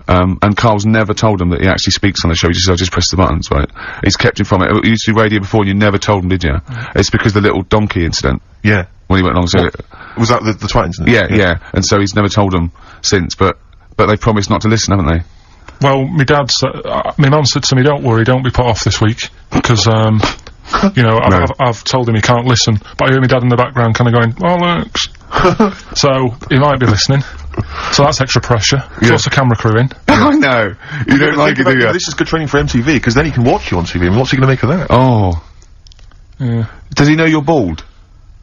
And Karl's never told him that he actually speaks on the show. He just said, "I just press the buttons," right? He's kept him from it. You used to do radio before and you never told him, did you? It's because of the little donkey incident. Yeah. When he went along, so Was that the twat incident? yeah. And so he's never told them since, but they promised not to listen, haven't they? Well, my dad said, my mum said to me, "Don't worry, don't be put off this week," because, you know, I've told him he can't listen, but I hear my dad in the background kind of going, "Alex." So, he might be listening. So that's extra pressure. Plus the camera crew in. I know. You don't like it, do you? This is good training for MTV, because then he can watch you on TV, and what's he going to make of that? Oh. Yeah. Does he know you're bald?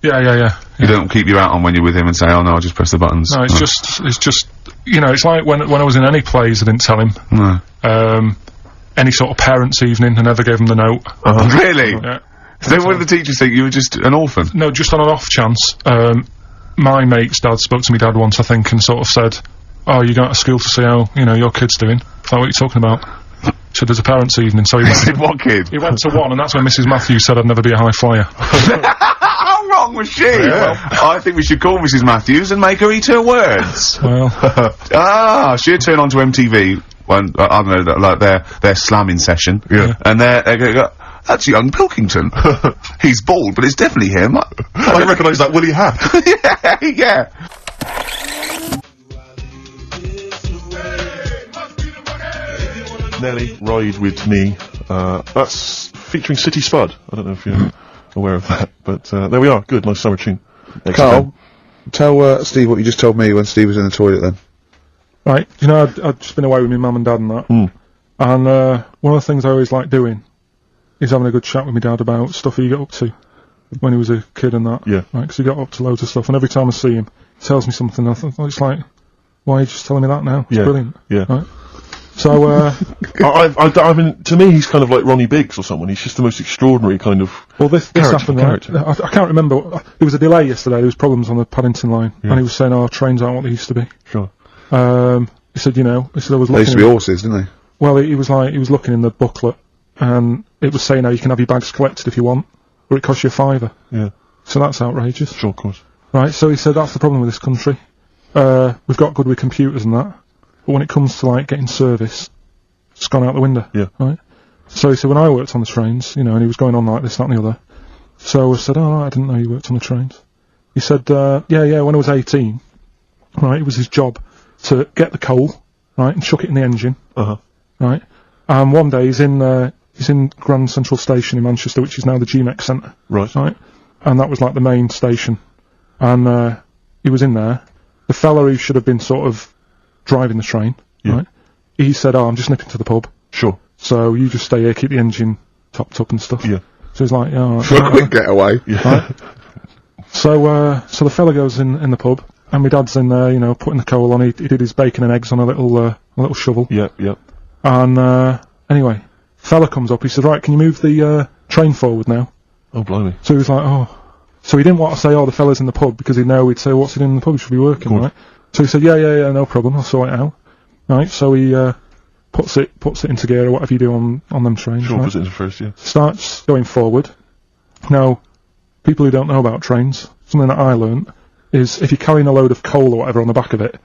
Yeah. You don't keep your out on when you're with him and say, "Oh no, I'll just press the buttons." No, it's just, you know, it's like when I was in any plays, I didn't tell him. No. Any sort of parents' evening, I never gave him the note. Really? Yeah. So what did the teachers think? You were just an orphan? No, just on an off chance. My mate's dad spoke to me dad once, I think, and sort of said, "Oh, you're going to school to see how, you know, your kid's doing." Is that what you're talking about? So there's a parents' evening, so he went, What kid? he went to one, and that's when Mrs. Matthews said I'd never be a high flyer. How wrong was she? Well, I think we should call Mrs. Matthews and make her eat her words. Well, She'd turn on to MTV when, I don't know, like their slamming session. Yeah. And they're going to go, "That's young Pilkington. He's bald, but it's definitely him." I recognise that woolly hat. yeah. Nelly, Ride With Me. That's featuring City Spud. I don't know if you're aware of that, but there we are. Good, nice summer tune. Karl, tell Steve what you just told me when Steve was in the toilet then. right, you know, I'd just been away with my mum and dad and that. And one of the things I always like doing is having a good chat with my dad about stuff he got up to when he was a kid and that. Yeah. Right, because he got up to loads of stuff, and every time I see him, he tells me something, and I think, it's like, why are you just telling me that now? It's brilliant. Yeah. Right? So, I mean, to me, he's kind of like Ronnie Biggs or someone. He's just the most extraordinary kind of. well, this happened, right? character. I can't remember. There was a delay yesterday. There was problems on the Paddington line, and he was saying, "Oh, trains aren't what they used to be." Sure. He said, you know, I was looking. They used to be horses, didn't they? Well, he was looking in the booklet, and it was saying, "Oh, you can have your bags collected if you want, or it costs you £5." Yeah. So that's outrageous. Sure, of course. Right, so he said that's the problem with this country. We've got good with computers and that, but when it comes to, like, getting service, it's gone out the window. Yeah. Right? So he said, when I worked on the trains, you know, and he was going on like this, that and the other, so I said, "Oh, I didn't know you worked on the trains." He said, yeah, when I was 18, right, it was his job to get the coal, right, and chuck it in the engine, right, and one day he's in Grand Central Station in Manchester, which is now the GMX Centre. Right. Right? And that was like the main station. And he was in there. The fella who should have been sort of driving the train, right? He said, "Oh, I'm just nipping to the pub. Sure. So you just stay here, keep the engine topped up and stuff." Yeah. So he's like, "Yeah." For a quick getaway. Right? So the fella goes in the pub, and my dad's in there, you know, putting the coal on. He did his bacon and eggs on a little shovel. Yeah. And anyway, fella comes up. He said, "Right, can you move the train forward now?" Oh, blimey. So he was like, "Oh." So he didn't want to say, "Oh, the fella's in the pub," because he'd know we'd say, "What's he doing in the pub? He should be working," right? So he said, yeah, no problem, I'll sort it out. Right, so he puts it into gear, or whatever you do on them trains. Sure, right? puts it into first, yeah. Starts going forward. Now, people who don't know about trains, something that I learnt, is if you're carrying a load of coal or whatever on the back of it,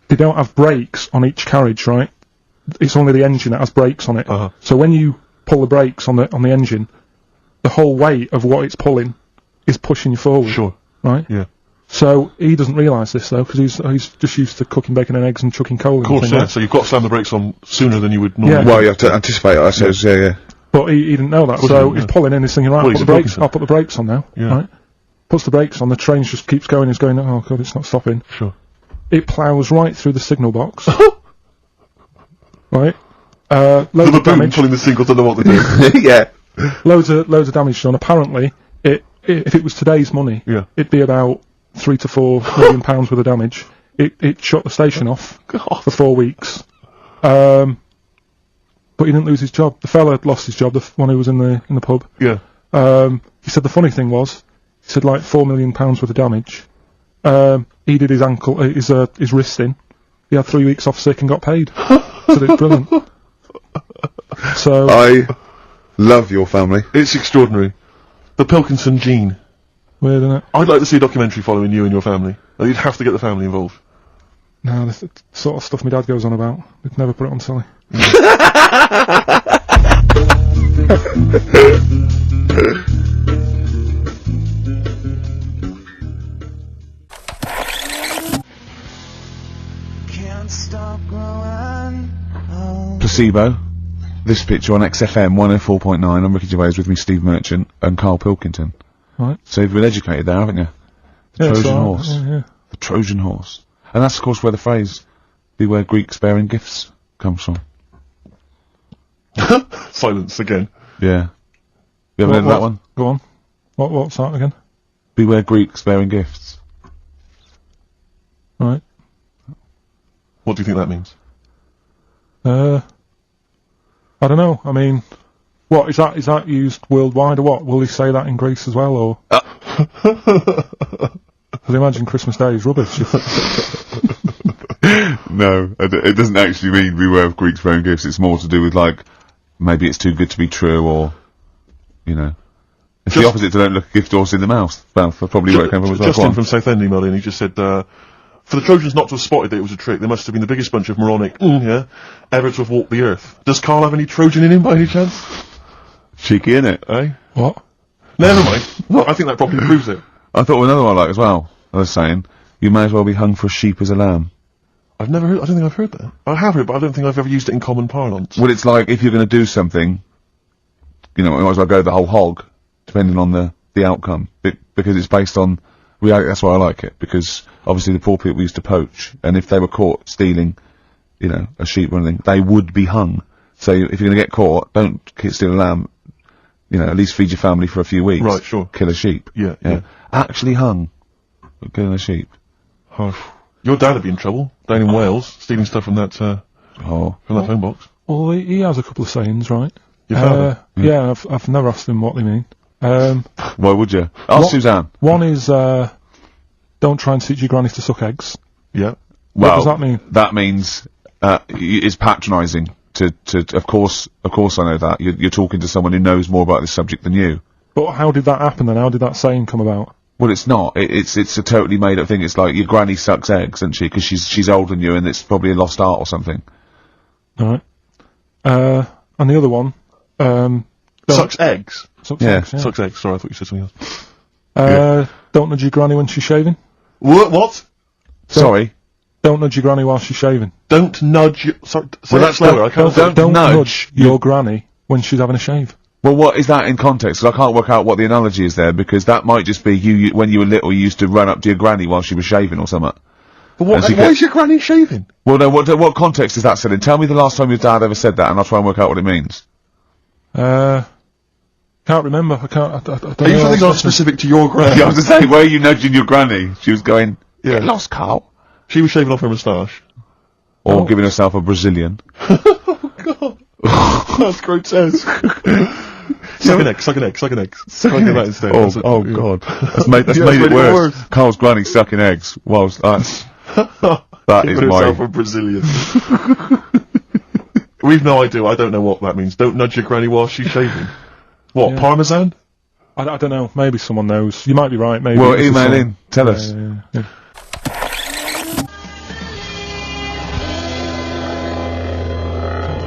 they don't have brakes on each carriage, right? It's only the engine that has brakes on it. So when you pull the brakes on the engine, the whole weight of what it's pulling is pushing you forward. Sure. Right? Yeah. So he doesn't realise this though, because he's just used to cooking bacon and eggs and chucking coal. Of course, and yeah. right? So you've got to slam the brakes on sooner than you would normally. Yeah. Well, you have to anticipate it, I suppose, yeah. But he didn't know that, course so he didn't, he's yeah. pulling in, he's thinking, right, Well, he's a I'll put the brakes on now. Yeah. Right? Puts the brakes on, the train just keeps going, he's going, "Oh god, it's not stopping." Sure. It ploughs right through the signal box. Right? Loads The of baboon damage. pulling the signal to know what to do. Yeah. Loads of damage done. Apparently, if it was today's money, Yeah. it'd be about £3 to £4 million worth of damage. It shut the station off for 4 weeks. but he didn't lose his job. The fella had lost his job, the one who was in the pub. Yeah. He said the funny thing was, he said like £4 million worth of damage. He did his ankle, his wrist in. He had 3 weeks off sick and got paid. So it's brilliant. So I love your family. It's extraordinary. The Pilkington gene. weird, isn't it? I'd like to see a documentary following you and your family. You'd have to get the family involved. No, the sort of stuff my dad goes on about. We'd never put it on telly. Can't stop growing. Placebo. This picture on XFM 104.9. I'm Ricky Gervais with me, Steve Merchant and Karl Pilkington. Right. So you've been educated there, haven't you? The Yeah, Trojan horse. Yeah. The Trojan horse. And that's, of course, where the phrase, beware Greeks bearing gifts, comes from. Silence again. Yeah. You ever heard of that one? Go on. What's that again? Beware Greeks bearing gifts. Right. What do you think that means? I don't know. I mean, what is that? Is that used worldwide or what? Will he say that in Greece as well, or? I'd imagine Christmas Day is rubbish. No, it doesn't actually mean beware of Greeks bearing gifts. It's more to do with, like, maybe it's too good to be true, or, you know. It's the opposite to don't look a gift horse in the mouth. Well, that's probably where it came from as well. Justin from Southend emailed in, he just said, for the Trojans not to have spotted that it was a trick, they must have been the biggest bunch of moronic, ever to have walked the earth. Does Karl have any Trojan in him by any chance? Cheeky, innit? Eh? What? Never mind. Well, I think that probably proves it. I thought of another one I like as well. I was saying, you may as well be hung for a sheep as a lamb. I don't think I've heard that. I have heard, but I don't think I've ever used it in common parlance. Well, it's like, if you're going to do something, you know, you might as well go the whole hog, depending on the outcome. Because it's based on reality. That's why I like it, because obviously the poor people used to poach, and if they were caught stealing, you know, a sheep or anything, they would be hung. So if you're going to get caught, don't steal a lamb, you know, at least feed your family for a few weeks. Right, sure. Kill a sheep. Yeah. Actually hung for killing a sheep. Oh, your dad would be in trouble, down in Wales, stealing stuff from that phone box. Well, he has a couple of sayings, right? Your father? Yeah, I've never asked him what they mean. Why would you? Ask Suzanne. One is, don't try and teach your granny to suck eggs. Yeah. Well, does that mean? That means, it's patronising of course I know that. You're talking to someone who knows more about this subject than you. But how did that happen then? How did that saying come about? Well, it's not. It's a totally made up thing. It's like your granny sucks eggs, isn't she? Because she's older than you, and it's probably a lost art or something. Alright. And the other one, Sucks eggs? sucks Yeah. eggs, yeah. Sucks eggs, sorry, I thought you said something else. Don't nudge your granny when she's shaving. What? Sorry. Don't nudge your granny while she's shaving. Don't nudge your... Sorry, say Well, that that's slower, not- I can't... don't nudge nudge your granny when she's having a shave. Well, what is that in context? 'Cause I can't work out what the analogy is there, because that might just be you when you were little, you used to run up to your granny while she was shaving or something. But what, As you why get- is your granny shaving? Well, no, what context is that said in? Tell me the last time your dad ever said that, and I'll try and work out what it means. Can't remember. I don't Are you know. something not specific to your granny? Yeah, I was just saying, where are you nudging your granny? She was going, Yeah. get lost, Karl. She was shaving off her moustache. Or giving herself a Brazilian. That's grotesque. Suck an egg. Suck an egg. That instead. Oh God. That's made Yeah, it made it worse. worse. Karl's granny sucking eggs whilst that is Give herself my... a Brazilian. We've no idea. I don't know what that means. Don't nudge your granny while she's shaving. What, Yeah. parmesan? I don't know. Maybe someone knows. You might be right. Maybe. Well, it's a email song. in. Tell us. Yeah.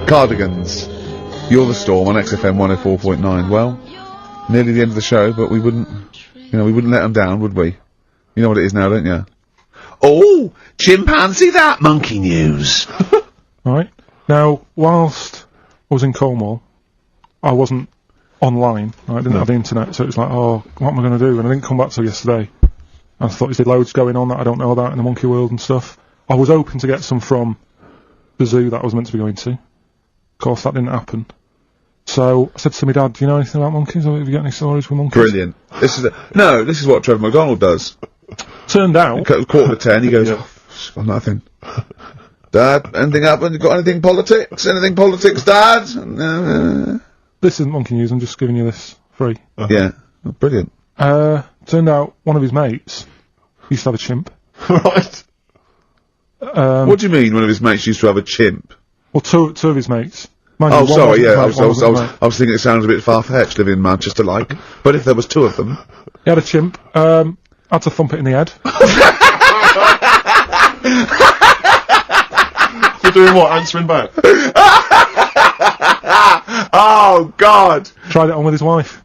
Cardigans. You're the Storm on XFM 104.9. Well, nearly the end of the show, but we wouldn't let them down, would we? You know what it is now, don't you? Oh, chimpanzee that monkey news. Right. Now, whilst I was in Cornwall, I wasn't online. I didn't have the internet, so it was like, oh, what am I going to do? And I didn't come back till yesterday. I thought there's loads going on that I don't know about in the monkey world and stuff. I was hoping to get some from the zoo that I was meant to be going to. Of course, that didn't happen. So I said to my dad, do you know anything about monkeys? Or have you got any stories with monkeys? Brilliant. This is what Trevor McDonald does. Turned out, Quarter to 10, he goes, "Oh, got nothing." Dad, anything happened? You got anything politics? Anything politics, Dad? This isn't monkey news, I'm just giving you this free. Yeah. Oh, brilliant. Turned out one of his mates used to have a chimp. Right. What do you mean one of his mates used to have a chimp? Well, two of his mates. Mind Oh, you, one sorry, wasn't yeah, his I mate, was one wasn't his mate. thinking it sounds a bit far-fetched living in Manchester, like. But if there was two of them... He had a chimp, had to thump it in the head. You're doing what? Answering back? Oh, God! Tried it on with his wife.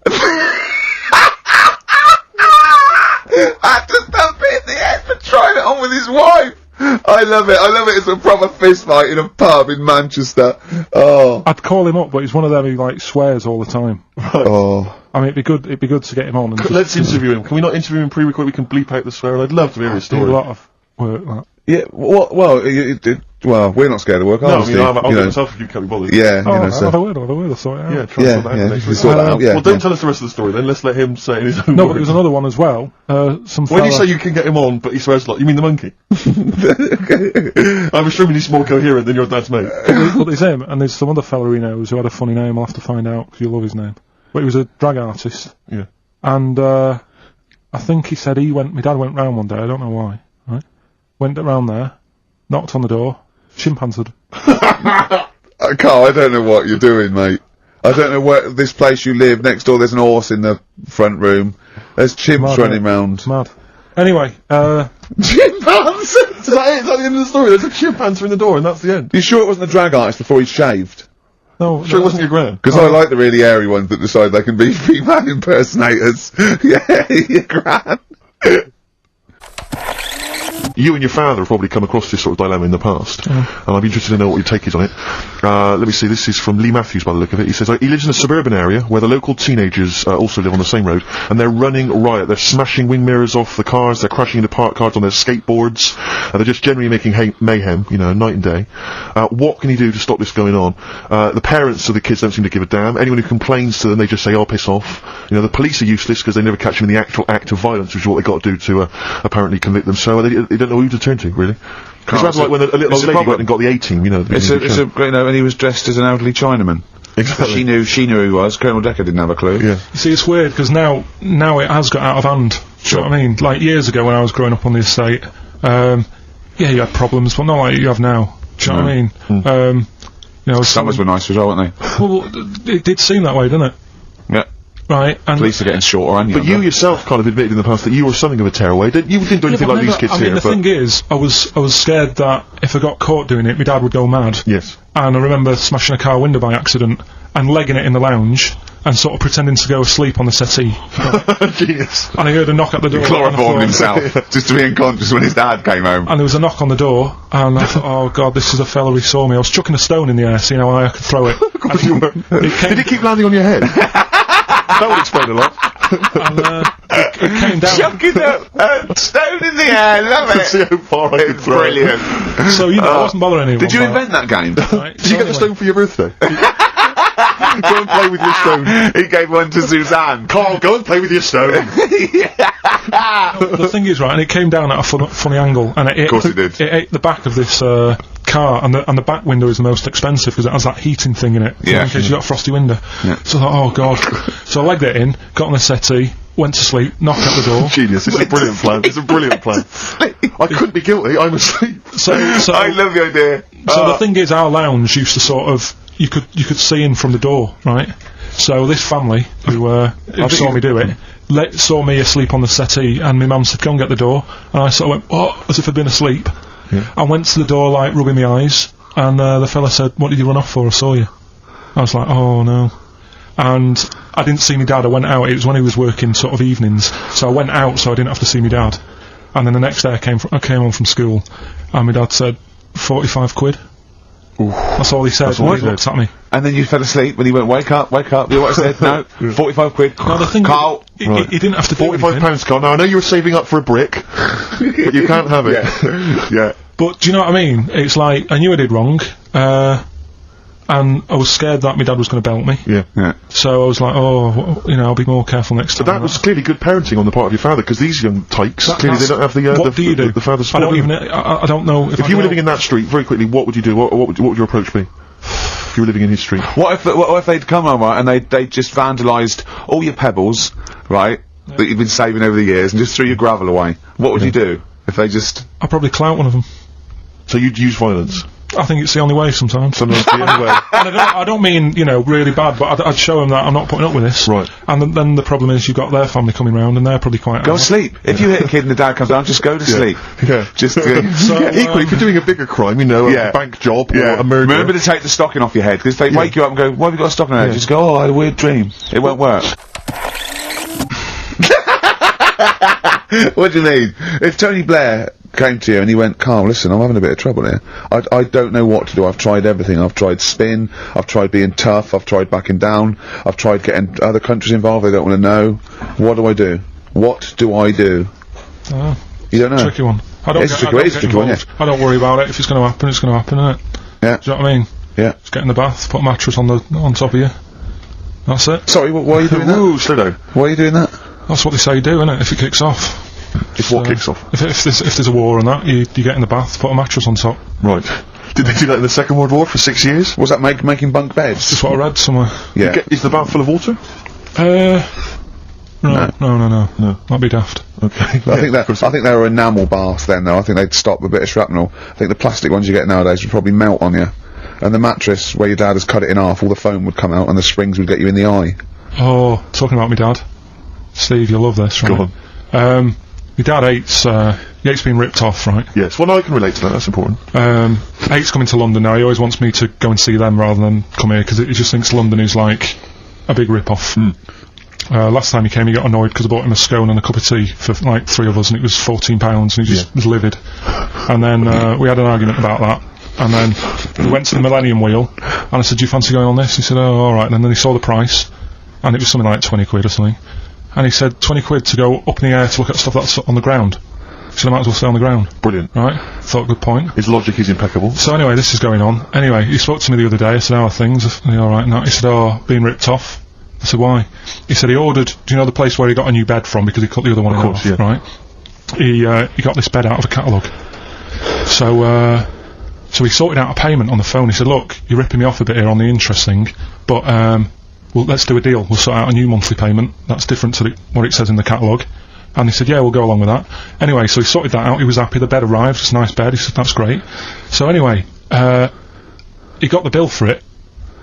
Had to thump it in the head for trying it on with his wife! I love it. It's a proper fist fight in a pub in Manchester. Oh. I'd call him up, but he's one of them who, like, swears all the time. Oh. I mean, it'd be good to get him on. And Let's interview him. Can we not interview him pre-record? We can bleep out the swear. I'd love to hear his do story. a lot of work, that. Yeah, well, we're not scared of work, No, I obviously. mean, I'll you do know. it myself if you can't be bothered. Yeah, Oh, you know, so... I'll have a word, I'll sort it out. Yeah, try and sort that out next we week. sort that out, yeah. Well, don't tell us the rest of the story then. Let's let him say in his own No, but words. there was another one as well. Some When you fella- say you can get him on, but he swears a lot, you mean the monkey? I'm assuming he's more coherent than your dad's mate. But there's him, and there's some other fella he knows who had a funny name. I'll have to find out, because you'll love his name. But he was a drag artist. Yeah. And, I think he said my dad went round one day, I don't know why, right? Went around there, knocked on the door, chimp answered. Carl, I don't know what you're doing, mate. I don't know where, this place you live, next door there's an horse in the front room. There's chimps Mad, running mate. round. It's mad. Anyway, Chimpanzees! Is that it? Is that the end of the story? There's a chimp answering the door and that's the end. You sure it wasn't a drag artist before he shaved? no, Sure it wasn't your gran? Because I like the really airy ones that decide they can be female impersonators. Yeah, your gran. You and your father have probably come across this sort of dilemma in the past, and I'd be interested to know what your take is on it. Let me see, this is from Lee Matthews by the look of it. He says, he lives in a suburban area where the local teenagers also live on the same road, and they're running riot. They're smashing wing mirrors off the cars, they're crashing into parked cars on their skateboards, and they're just generally making mayhem, you know, night and day. What can he do to stop this going on? The parents of the kids don't seem to give a damn. Anyone who complains to them, they just say, oh, piss off. You know, the police are useless because they never catch them in the actual act of violence, which is what they got to do to apparently convict them. So they don't know who to turn to, really. It's rather like when a little old lady went and got the A-team, you know. It's a great, you know, and he was dressed as an elderly Chinaman. Exactly. She knew who he was. Colonel Decker didn't have a clue. Yeah. You see, it's weird, because now it has got out of hand. Do you know what I mean? Like, years ago when I was growing up on the estate, yeah, you had problems, but not like you have now. Do you know what I mean? You know, Summers were nice as well, weren't they? well, it did seem that way, didn't it? Yeah. Right, and Police are getting shorter and But you yourself kind of admitted in the past that you were something of a tearaway. You didn't do anything but like these never- kids I mean, here, the but... thing is, I was scared that if I got caught doing it, my dad would go mad. Yes. And I remember smashing a car window by accident and legging it in the lounge and sort of pretending to go asleep on the settee. Genius. And I heard a knock at the door. and I chloroformed thought- himself just to be unconscious when his dad came home. And there was a knock on the door, and I thought, oh god, this is a fella who saw me. I was chucking a stone in the air, seeing how high I could throw it. Did it keep landing on your head? That would explain a lot. And it came down. Chucking a stone in the air, love To see it. how far I could It's throw it. brilliant. So, you know, I wasn't bothering anyone. Did you but- invent that game? Right, Did you get the stone for your birthday? Go and play with your stone. He gave one to Suzanne. Carl, go and play with your stone. The thing is, right, and it came down at a funny angle, and Of course it did. It ate the back of this car, and the back window is the most expensive because it has that heating thing in it. Yeah. In case you got a frosty window. Yeah. So I thought, oh god. So I legged it in, got on the settee, went to sleep, knocked at the door. Genius. It's a brilliant plan. It's a brilliant plan. I couldn't be guilty. I'm asleep. So I love the idea. the thing is, our lounge used to sort of you could see in from the door, right? So this family who saw me do it saw me asleep on the settee, and my mum said, "Go and get the door," and I sort of went, "What?" as if I'd been asleep. Yeah. I went to the door, like rubbing my eyes, and the fella said, "What did you run off for? I saw you." I was like, "Oh no." And I didn't see my dad. I went out. It was when he was working sort of evenings, so I went out so I didn't have to see my dad. And then the next day I came home from school, and my dad said, 45 quid. That's all he said. all He he said. looked at me. And then you fell asleep when he went, wake up. You know what I said? No, 45 quid. No, the thing Carl. he didn't have to do anything. £45, Carl. Now, I know you were saving up for a brick, but you can't have it. Yeah. But do you know what I mean? It's like, I knew I did wrong. and I was scared that my dad was going to belt me. Yeah. So I was like, I'll be more careful next time. But that was clearly good parenting on the part of your father, because these young tykes, clearly they don't have the, what do you do? the father's I support. I don't know. If you were living in that street, very quickly, what would you do? What would your approach be? If you were living in his street? What if they'd come home, right, and they just vandalised all your pebbles, right, that you've been saving over the years, and just threw your gravel away? What would you do if they just... I'd probably clout one of them. So you'd use violence? I think it's the only way sometimes. Sometimes the only way. And I don't mean, really bad, but I'd show them that I'm not putting up with this. Right. And then the problem is you've got their family coming round, and they're probably quite... Go sleep. If you hit a kid and the dad comes down, just go to sleep. Yeah. Just... Equally, if you're doing a bigger crime, a bank job or a murder... Remember to take the stocking off your head, because if they wake you up and go, why have you got a stocking on your head? Just go, I had a weird dream. It won't work. What do you mean? If Tony Blair came to you and he went, Karl, listen, I'm having a bit of trouble here. I don't know what to do. I've tried everything. I've tried spin. I've tried being tough. I've tried backing down. I've tried getting other countries involved. They don't want to know. What do I do? What do I do? You don't know? Tricky one. It's a tricky one, yeah. I don't worry about it. If it's going to happen, it's going to happen, isn't it? Yeah. Do you know what I mean? Yeah. Just get in the bath, put a mattress on top of you. That's it. Sorry, why are you doing that? Ooh, slow down. Why are you doing that? That's what they say you do, isn't it? If it kicks off. If what kicks off? If there's a war and that, you get in the bath, put a mattress on top. Right. Did they do that in the Second World War for 6 years? Was that making bunk beds? That's what I read somewhere. Yeah. Is the bath full of water? No. That'd be daft. Okay. I think they were enamel baths then, though. I think they'd stop a bit of shrapnel. I think the plastic ones you get nowadays would probably melt on you. And the mattress, where your dad has cut it in half, all the foam would come out and the springs would get you in the eye. Oh, talking about my dad. Steve, you'll love this, right? Go on. My dad hates being ripped off, right? Yes, well, I can relate to that, that's important. Hates coming to London now. He always wants me to go and see them rather than come here, because he just thinks London is like a big rip-off. Last time he came, he got annoyed because I bought him a scone and a cup of tea for like 3 of us, and it was £14, and he just was livid. And then we had an argument about that. And then we went to the Millennium Wheel, and I said, do you fancy going on this? He said, oh, alright. And then he saw the price, and it was something like 20 quid or something. And he said, 20 quid to go up in the air to look at stuff that's on the ground. So I might as well stay on the ground. Brilliant. Right? Thought, good point. His logic is impeccable. So anyway, this is going on. Anyway, he spoke to me the other day. I said, how are things? Are they alright now? He said, being ripped off. I said, why? He said he ordered, do you know the place where he got a new bed from, because he cut the other one off, right? He got this bed out of a catalogue. So he sorted out a payment on the phone. He said, look, you're ripping me off a bit here on the interest thing, but well, let's do a deal. We'll sort out a new monthly payment that's different to what it says in the catalogue. And he said, yeah, we'll go along with that. Anyway, so he sorted that out. He was happy. The bed arrived. It's a nice bed. He said, that's great. So anyway, he got the bill for it,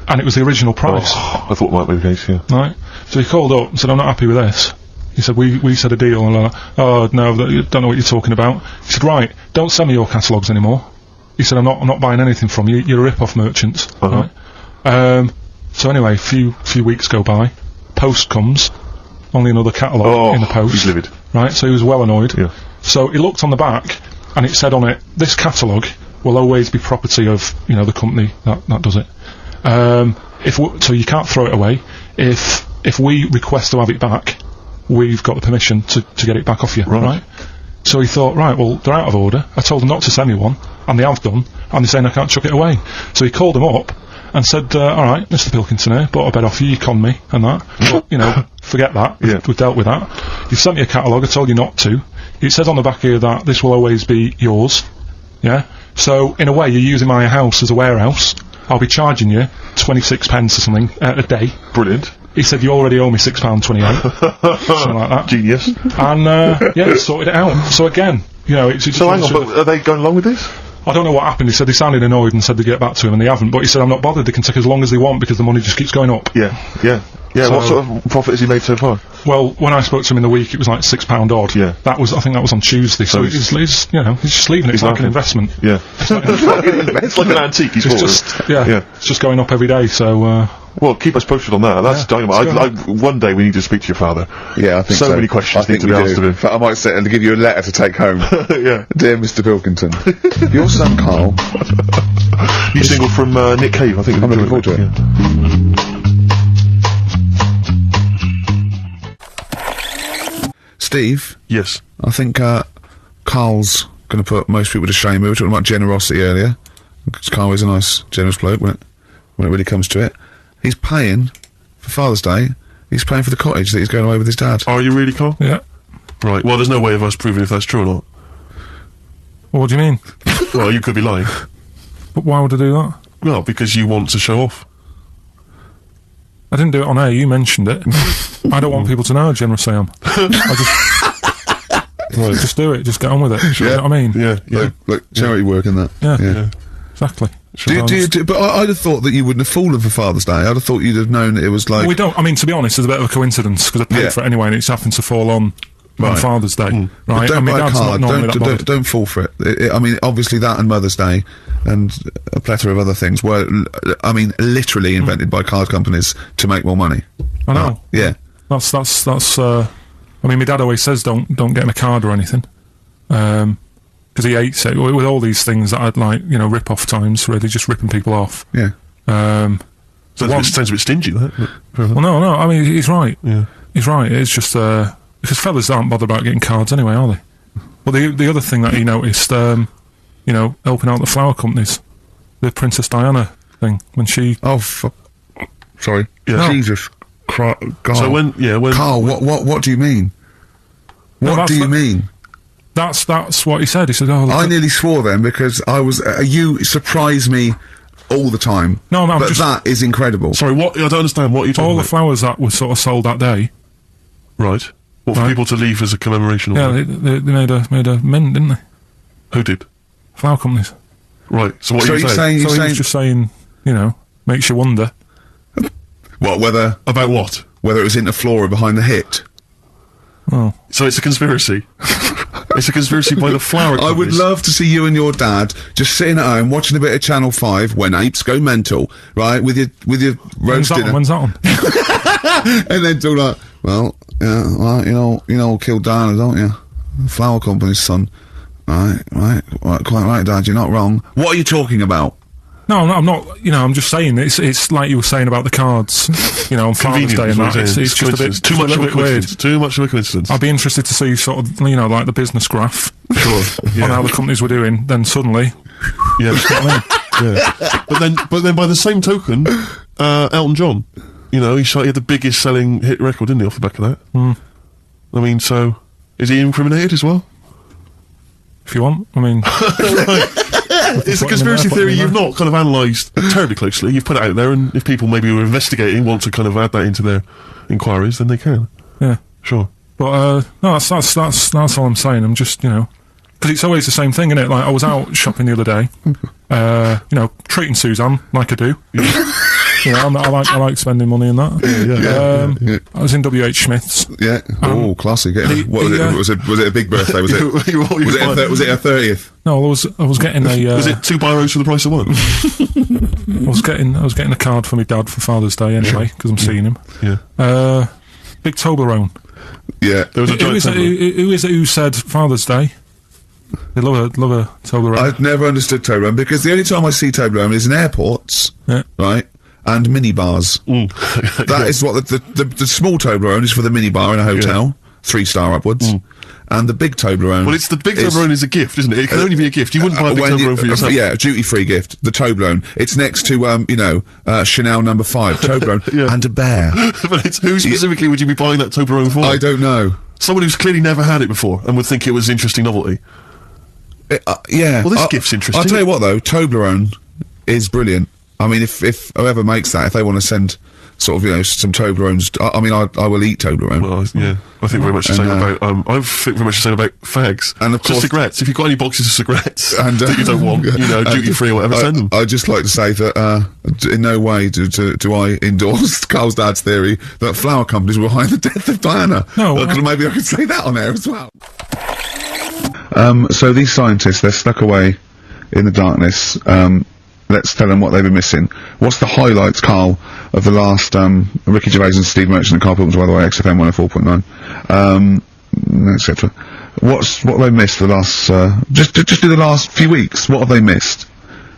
and it was the original price. Oh, I thought that might be the case, yeah. Right? So he called up and said, I'm not happy with this. He said, we said a deal. And I'm like, oh, no, you don't know what you're talking about. He said, right, don't send me your catalogues anymore. He said, I'm not buying anything from you. You're a rip-off merchant. Right? So anyway, a few weeks go by. Post comes. Only another catalogue in the post. He's livid. Right? So he was well annoyed. Yeah. So he looked on the back, and it said on it, this catalogue will always be property of, the company that does it. So you can't throw it away. If we request to have it back, we've got the permission to get it back off you. Right? So he thought, right, well, they're out of order. I told them not to send me one, and they have done, and they're saying I can't chuck it away. So he called them up and said, alright, Mr. Pilkington here, bought a bed off you, you conned me, and that. But, forget that. We've dealt with that. You've sent me a catalogue, I told you not to. It says on the back here that this will always be yours. Yeah? So, in a way, you're using my house as a warehouse. I'll be charging you 26 pence or something a day. Brilliant. He said, you already owe me £6.28. Something like that. Genius. And, he sorted it out. So again, So hang on, but are they going along with this? I don't know what happened. He said they sounded annoyed and said they'd get back to him, and they haven't. But he said, I'm not bothered. They can take as long as they want because the money just keeps going up. Yeah. So what sort of profit has he made so far? Well, when I spoke to him in the week, it was like £6 odd. Yeah. I think that was on Tuesday. So he's just leaving it. It's like an investment. Yeah. It's like an antique. It's just going up every day. So. Well, keep us posted on that. That's dynamite. One day we need to speak to your father. Yeah, I think so. So many questions need to be asked of him. I might sit and give you a letter to take home. Yeah. Dear Mr. Pilkington, your son Karl. New single from Nick Cave, I think. I'm looking forward to it. Yeah. Steve? Yes. I think Karl's going to put most people to shame. We were talking about generosity earlier. Karl is a nice, generous bloke, wasn't it? when it really comes to it. He's paying for Father's Day. He's paying for the cottage that he's going away with his dad. Are you really, Carl? Yeah. Right. Well, there's no way of us proving if that's true or not. Well, what do you mean? Well, you could be lying. But why would I do that? Well, because you want to show off. I didn't do it on air, you mentioned it. I don't want people to know how generous I am. Just do it, just get on with it. You know what I mean? Yeah, yeah. Like charity work and that. Yeah. Exactly. But I'd have thought that you wouldn't have fallen for Father's Day. I'd have thought you'd have known that it was like... We don't, I mean, to be honest, it's a bit of a coincidence, because I paid for it anyway, and it's happened to fall on Father's Day. Right? But don't buy a card. Don't fall for it. I mean, obviously that and Mother's Day and a plethora of other things were, I mean, literally invented by card companies to make more money. I know. Yeah. That's, I mean, my dad always says don't get him a card or anything. Because he hates it. With all these things that I'd like, you know, rip-off times, really, just ripping people off. Yeah. Sounds a bit stingy, that. Well, no, I mean, he's right. Yeah. He's right. It's just, because fellas aren't bothered about getting cards anyway, are they? Well, the other thing that he noticed, you know, helping out the flower companies, the Princess Diana thing, when she... Oh, sorry. Yeah. No. Jesus Christ. So when Carl, what do you mean? What do you mean? That's what he said. He said, "Oh, look, I nearly swore then because I was. You surprise me all the time. No, I'm but just, that is incredible. Sorry, what? I don't understand. What are you talking all about? the flowers that were sort of sold that day. Right. What, for people to leave as a commemoration? Yeah, they made a mint, didn't they? Who did? Flower companies. Right. So what are you saying? He was just saying, you know, makes you wonder. What, whether... About what? Whether it was Interflora behind the hit. Oh. So it's a conspiracy. It's a conspiracy by the flower companies. I would love to see you and your dad just sitting at home watching a bit of Channel 5 when apes go mental, right, with your roast dinner. When's that on? And then do like, well, yeah, well, you know, killed Diana, don't you? Flower company's son. Right, quite right, Dad, you're not wrong. What are you talking about? No, I'm not, you know, I'm just saying, it's like you were saying about the cards, you know, on Father's Day and that, it's just a bit, too much of a weird. Too much of a coincidence. I'd be interested to see sort of, you know, like the business graph. Sure. Yeah. On how the companies were doing, then suddenly... Yeah. Yeah. But then by the same token, Elton John, you know, he had the biggest selling hit record, didn't he, off the back of that? Mm. I mean, so, is he incriminated as well? If you want, I mean... It's a conspiracy theory you've not kind of analysed terribly closely. You've put it out there, and if people maybe who are investigating want to kind of add that into their inquiries, then they can. Yeah. Sure. But, no, that's all I'm saying. I'm just, you know... Because it's always the same thing, isn't it? Like, I was out shopping the other day, you know, treating Suzanne, like I do. You know, I like spending money and that. Yeah. I was in W.H. Smith's. Yeah. Oh, classy. Was it a big birthday? Was it? Was it her 30th? No, I was getting a. Was it 2 biros for the price of one? I was getting a card for my dad for Father's Day anyway, because I'm seeing him. Yeah. Big Toblerone. Yeah. There was a Who is it who said Father's Day? They love a Toblerone. I've never understood Toblerone because the only time I see Toblerone is in airports, right, and minibars. That is what the small Toblerone is for the minibar in a hotel, 3-star upwards, and the big Toblerone. Well, it's the big Toblerone is a gift, isn't it? It can only be a gift. You wouldn't buy a big Toblerone for yourself. Yeah, duty-free gift. The Toblerone. It's next to Chanel No. 5 Toblerone and a bear. But who specifically would you be buying that Toblerone for? I don't know. Someone who's clearly never had it before and would think it was interesting novelty. Yeah. Well, this gift's interesting. I'll tell you what, though, Toblerone is brilliant. I mean, if whoever makes that, if they want to send sort of, you know, some Toblerones, I mean, I will eat Toblerone. Well, yeah. I think very much the same about, I think very much the same about fags. And of course... cigarettes. If you've got any boxes of cigarettes that you don't want, you know, duty-free or whatever, send them. I'd just like to say that, in no way do I endorse Carl's dad's theory that flower companies were behind the death of Diana. No. Maybe I could say that on air as well. So these scientists, they're stuck away in the darkness. Let's tell them what they've been missing. What's the highlights, Carl, of the last, Ricky Gervais and Steve Merchant and Carl Pilkins, by the way, XFM 104.9, etc. What they missed for the last, just do the last few weeks. What have they missed?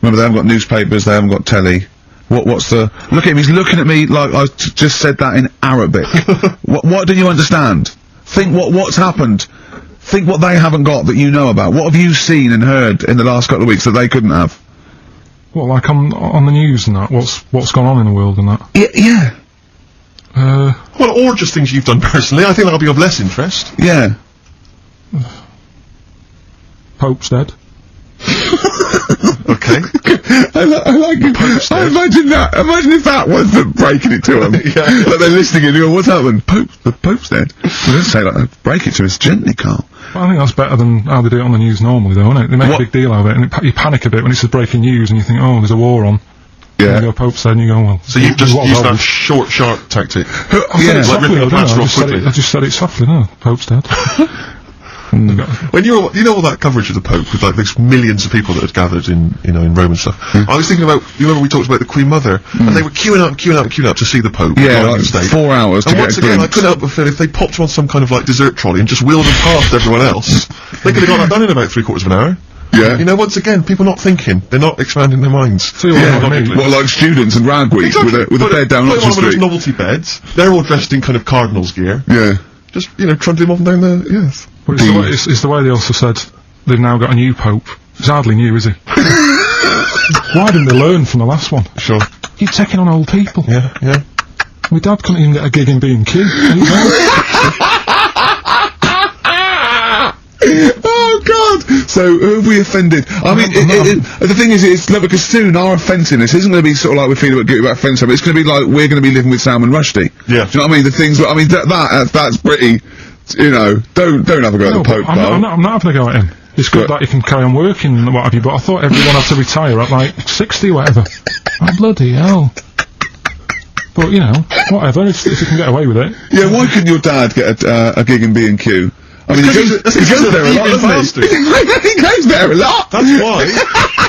Remember, they haven't got newspapers, they haven't got telly. What's the, look at him, he's looking at me like I just said that in Arabic. What do you understand? Think what's happened. Think what they haven't got that you know about. What have you seen and heard in the last couple of weeks that they couldn't have? What, like on the news and that? What's gone on in the world and that? Yeah. Well, or just things you've done personally. I think that'll be of less interest. Yeah. Pope's dead. Okay. I like it. I imagine that. Imagine if that was the breaking it to them. Yeah. Like they're listening and you go, what's happened? The Pope's dead. Well, don't say like that. Break it to us gently, Carl. Well, I think that's better than how they do it on the news normally, though, isn't it? They make a big deal out of it, and you panic a bit when it says breaking news, and you think, oh, there's a war on. Yeah. And you go, Pope's dead, and you go, well... So you've just used that short, sharp tactic. I said it Yeah. softly, ripping though, the plaster off didn't I? quickly. I just said it softly, no, Pope's dead. When you know all that coverage of the Pope with like these millions of people that had gathered in Rome and stuff. I was thinking about, you remember we talked about the Queen Mother, and they were queuing up to see the Pope. Yeah, on like stage. 4 hours to And get once a again, I glimpse. couldn't help but feel if they popped him on some kind of like dessert trolley and just wheeled him past everyone else, they could have got that done in about 3/4 of an hour. Yeah. You know, once again, people not thinking, they're not expanding their minds. So you're Yeah, like me. well, like students and rag week with a bed down Put him on Oxford one of those Street. novelty beds. They're all dressed in kind of cardinals gear. Yeah. Just, trundling him off and down the, yes. But it's the way they also said they've now got a new Pope. He's hardly new, is he? Why didn't they learn from the last one? Sure. You're taking on old people. Yeah. My dad couldn't even get a gig in B&Q. Oh God! So who have we offended? I mean, the thing is, it's like, because soon our offensiveness isn't going to be sort of like we're feeling about guilty about offence. It's going to be like we're going to be living with Salman Rushdie. Yeah. Do you know what I mean? The things. I mean, that's pretty. Don't have a go at the Pope. I'm not having a go at him. It's good that you can carry on working and what have you, but I thought everyone had to retire at like 60 or whatever. Oh, bloody hell. But, whatever, if you can get away with it. Yeah, why couldn't your dad get a gig in B&Q? I mean, he goes there a lot, doesn't he? He goes there a lot. That's why,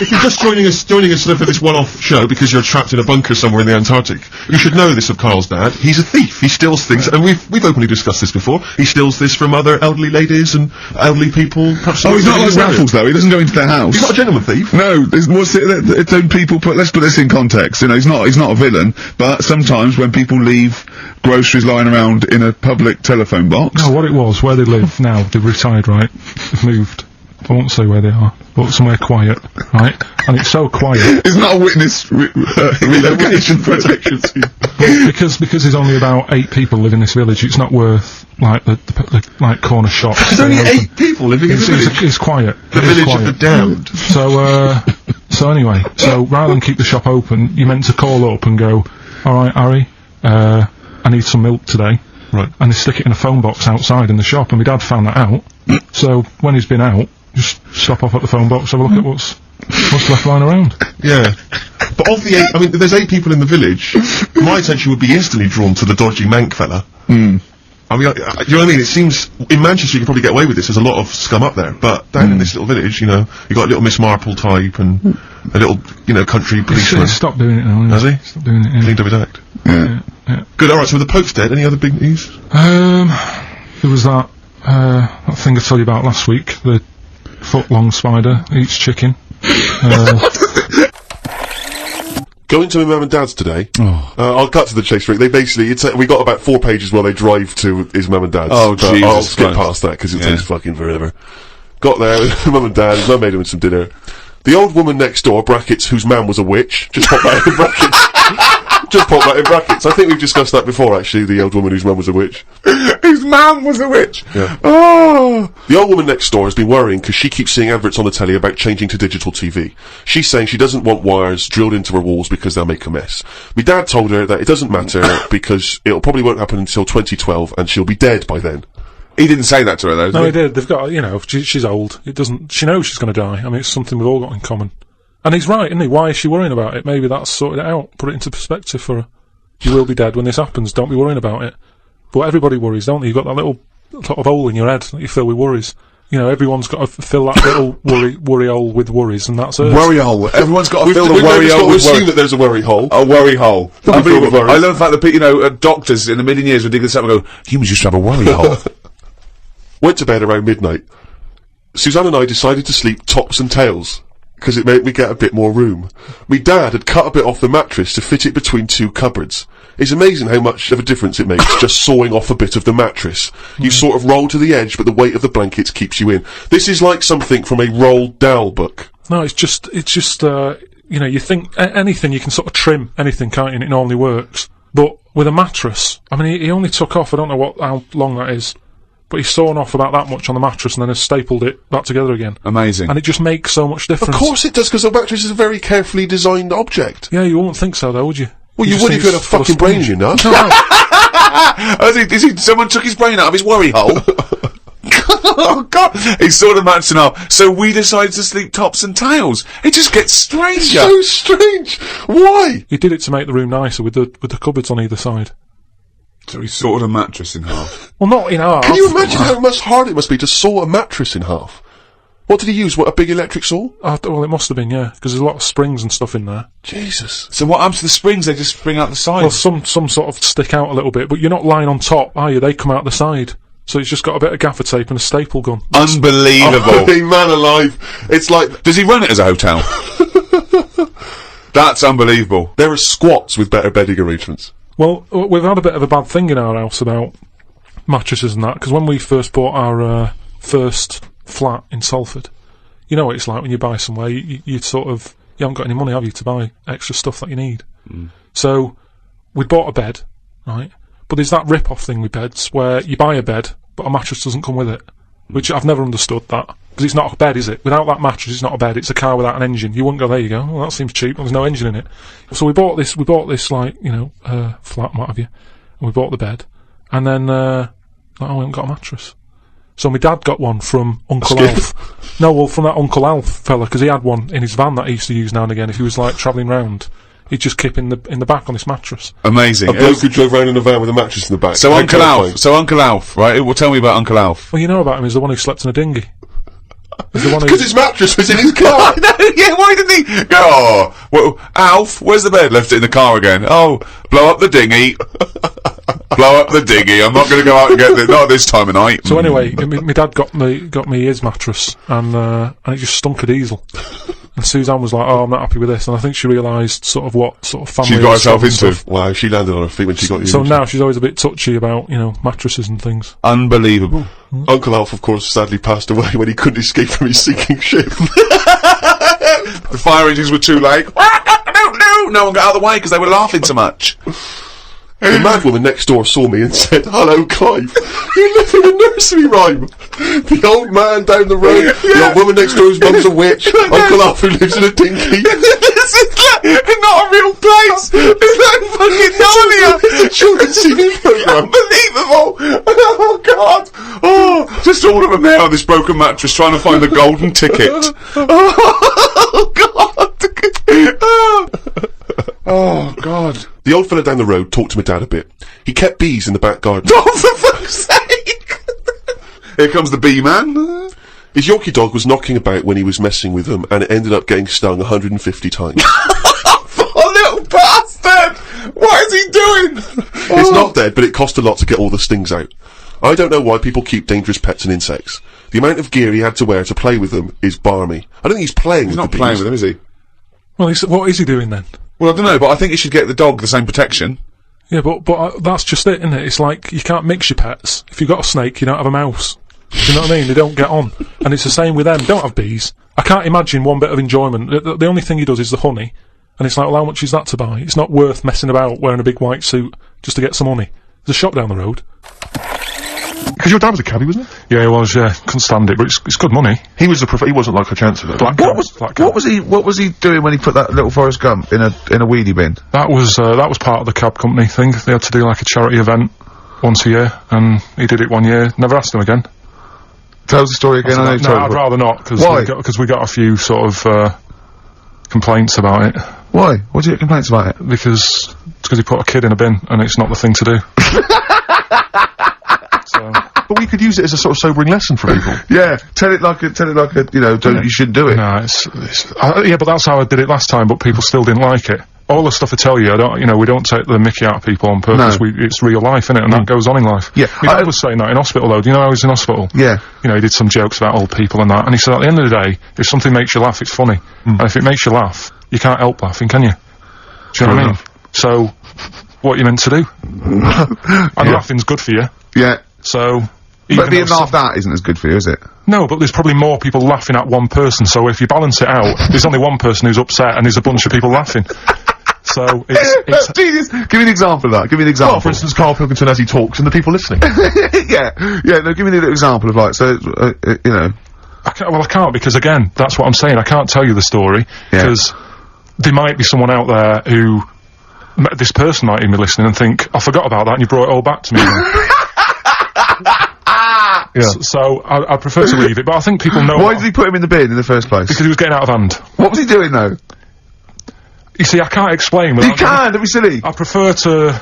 if you're just joining us for this one-off show because you're trapped in a bunker somewhere in the Antarctic, you should know this of Karl's dad. He's a thief. He steals things, and we've openly discussed this before. He steals this from other elderly ladies and elderly people. Perhaps Oh, he's not like Raffles, though. He doesn't go into their house. He's not a gentleman thief. No, there's more. It's own people. Let's put this in context. He's not a villain. But sometimes when people leave groceries lying around in a public telephone box. No, what it was, where they live now, they've retired, right? They've moved. I won't say where they are, but somewhere quiet, right? And it's so quiet. It's not a witness relocation protection scheme. because there's only about 8 people live in this village, it's not worth, like, the like, corner shop. There's only 8 people living in the village. It's quiet. The village of the damned. So anyway, rather than keep the shop open, you meant to call up and go, alright, Harry, I need some milk today. Right. And they stick it in a phone box outside in the shop, and my dad found that out. So when he's been out, just stop off at the phone box, have a look at what's left lying around. Yeah. But of the 8, I mean, there's 8 people in the village, my attention would be instantly drawn to the dodgy Mank fella. I mean, you know what I mean? It seems, in Manchester you can probably get away with this, there's a lot of scum up there, but down in this little village, you got a little Miss Marple type, and a little, country policeman. Stop doing it now. Has he? Stop doing it, yeah. Cleaned up his act. Yeah. Good, alright, so the Pope's dead, any other big news? There was that thing I told you about last week, the foot-long spider eats chicken. Going to my mum and dad's today. I'll cut to the chase, Rick. They basically, we got about 4 pages while they drive to his mum and dad's. Oh, but Jesus I'll skip Christ. past that because it takes fucking forever. Got there with mum and dad. His mum made him some dinner. The old woman next door, brackets, whose man was a witch. Just pop that in brackets. Just pop that in brackets. I think we've discussed that before, actually. The old woman whose man was a witch. His man was a witch. Yeah. Oh. The old woman next door has been worrying because she keeps seeing adverts on the telly about changing to digital TV. She's saying she doesn't want wires drilled into her walls because they'll make a mess. My dad told her that it doesn't matter because it'll probably won't happen until 2012 and she'll be dead by then. He didn't say that to her, though, did No, he? he did. They've got, she's old. She knows she's going to die. I mean, it's something we've all got in common. And he's right, isn't he? Why is she worrying about it? Maybe that's sorted it out. Put it into perspective for her. You will be dead when this happens. Don't be worrying about it. But everybody worries, don't they? You've got that little sort of hole in your head that you fill with worries. Everyone's got to fill that little worry hole with worries, and that's it. Worry hole. Everyone's got to fill the worry hole We've with seen worry. that there's a worry hole. A worry hole. Unbelievable. worry. I love the fact that, doctors in a million years would dig this up and go, humans used to have a worry hole. Went to bed around midnight. Suzanne and I decided to sleep tops and tails, because it made me get a bit more room. Me dad had cut a bit off the mattress to fit it between 2 cupboards. It's amazing how much of a difference it makes just sawing off a bit of the mattress. You sort of roll to the edge, but the weight of the blankets keeps you in. This is like something from a Roald Dahl book. No, it's just you know, you think anything, you can sort of trim anything, can't you, and it normally works. But with a mattress, I mean, he only took off, I don't know how long that is, but he's sawn off about that much on the mattress and then has stapled it back together again. Amazing. And it just makes so much difference. Of course it does, because the mattress is a very carefully designed object. Yeah, you wouldn't think so, though, would you? Well, you would if you had a fucking brain in your nut. Someone took his brain out of his worry hole? Oh, God. He saw the mattress up, so we decided to sleep tops and tails. It just gets stranger. So strange. Why? He did it to make the room nicer with the cupboards on either side. So he sawed a mattress in half. Well, not in half. Can you imagine how much hard it must be to saw a mattress in half? What did he use? What, a big electric saw? Well, it must have been, yeah, because there's a lot of springs and stuff in there. Jesus. So what happens to the springs? They just spring out the Well, sides? some sort of stick out a little bit, but you're not lying on top, are you? They come out the side. So it's just got a bit of gaffer tape and a staple gun. Unbelievable. Hey, man alive. It's like... Does he run it as a hotel? That's unbelievable. There are squats with better bedding arrangements. Well, we've had a bit of a bad thing in our house about mattresses and that, because when we first bought our first flat in Salford, you know what it's like when you buy somewhere, you sort of, you haven't got any money, have you, to buy extra stuff that you need. So, we bought a bed, right, but there's that rip-off thing with beds, where you buy a bed, but a mattress doesn't come with it, which I've never understood that, because it's not a bed, is it? Without that mattress, it's not a bed, it's a car without an engine. You wouldn't go, there you go, well, that seems cheap, there's no engine in it. So we bought this, like, you know, flat and what have you, and we bought the bed, and then, we haven't got a mattress. So my dad got one from Uncle Alf. No, well, from that Uncle Alf fella, because he had one in his van that he used to use now and again. If he was, like, travelling round, he'd just keep in the back on this mattress. Amazing. A bloke who drove around in a van with a mattress in the back. So Uncle Alf, right? Well, tell me about Uncle Alf. Well, you know about him, he's the one who slept in a dinghy. Because his mattress was in his car. I know, yeah, why didn't he go, oh, well, Alf, where's the bed? Left it in the car again. Oh, blow up the dinghy. Blow up the dinghy. I'm not going to go out and get it. Not this time of night. So anyway, my dad got me his mattress, and it just stunk of diesel. And Suzanne was like, "Oh, I'm not happy with this," and I think she realised sort of what sort of family she got herself into. Wow, she landed on her feet when she got you. So now she's always a bit touchy about, you know, mattresses and things. Unbelievable. Uncle Alf, of course, sadly passed away when he couldn't escape from his sinking ship. The fire engines were too late. No one got out of the way because they were laughing so much. The mad woman next door saw me and said, "Hello, Clive. You live in a nursery rhyme. The old man down the road, the old woman next door's mum's a witch, Uncle Alf who lives in a dinghy." This is not a real place. It's like fucking Narnia. It's a children's TV programme. Unbelievable. Oh, God. Oh, just all of them there on this broken mattress trying to find the golden ticket. Oh, God. Oh, God. The old fella down the road talked to my dad a bit. He kept bees in the back garden. Oh, for fuck's sake. Here comes the bee man. His Yorkie dog was knocking about when he was messing with them, and it ended up getting stung 150 times. Oh, little bastard! What is he doing? It's not dead, but it cost a lot to get all the stings out. I don't know why people keep dangerous pets and insects. The amount of gear he had to wear to play with them is barmy. I don't think he's playing with the bees. He's not playing with them, is he? Well, what is he doing then? Well, I don't know, but I think you should get the dog the same protection. Yeah, but that's just it, isn't it? It's like, you can't mix your pets. If you've got a snake, you don't have a mouse. Do you know what I mean? They don't get on. And it's the same with them. Don't have bees. I can't imagine one bit of enjoyment. The only thing he does is the honey. And it's like, well, how much is that to buy? It's not worth messing about wearing a big white suit just to get some honey. There's a shop down the road. Because your dad was a cabbie, wasn't he? Yeah, he was, yeah. Couldn't stand it, but it's good money. He was he wasn't like a chancellor. What was he doing when he put that little Forrest Gump in a weedy bin? That was part of the cab company thing. They had to do like a charity event once a year, and he did it one year. Never asked him again. Tell us the story again. No, I'd rather not, because we got a few sort of complaints about it. Why? What did you get complaints about it? Because he put a kid in a bin, and it's not the thing to do. But we could use it as a sort of sobering lesson for people. Yeah, tell it like a, you know, you shouldn't do it. No, yeah, but that's how I did it last time, but people still didn't like it. All the stuff I tell you, we don't take the mickey out of people on purpose. No. It's real life, innit? And that goes on in life. Yeah. My dad was saying that in hospital, though. Do you know I was in hospital? Yeah. You know, he did some jokes about old people and that, and he said at the end of the day, if something makes you laugh, it's funny. And if it makes you laugh, you can't help laughing, can you? Do you know what I mean? So, what are you meant to do? And laughing's good for you. Yeah. So... But being laughed at isn't as good for you, is it? No, but there's probably more people laughing at one person, so if you balance it out, there's only one person who's upset and there's a bunch of people laughing. So it's Genius. Give me an example of that. Give me an example. Well, for instance, Carl Pilkington as he talks and the people listening. yeah. No, give me an example of like, so, you know. I can't because again, that's what I'm saying. I can't tell you the story because there might be someone out there who this person might even be listening and think, I forgot about that and you brought it all back to me. So I prefer to leave it, but I think people know. Why did he put him in the bin in the first place? Because he was getting out of hand. What was he doing though? You see, I can't explain. You can, don't be silly. I prefer to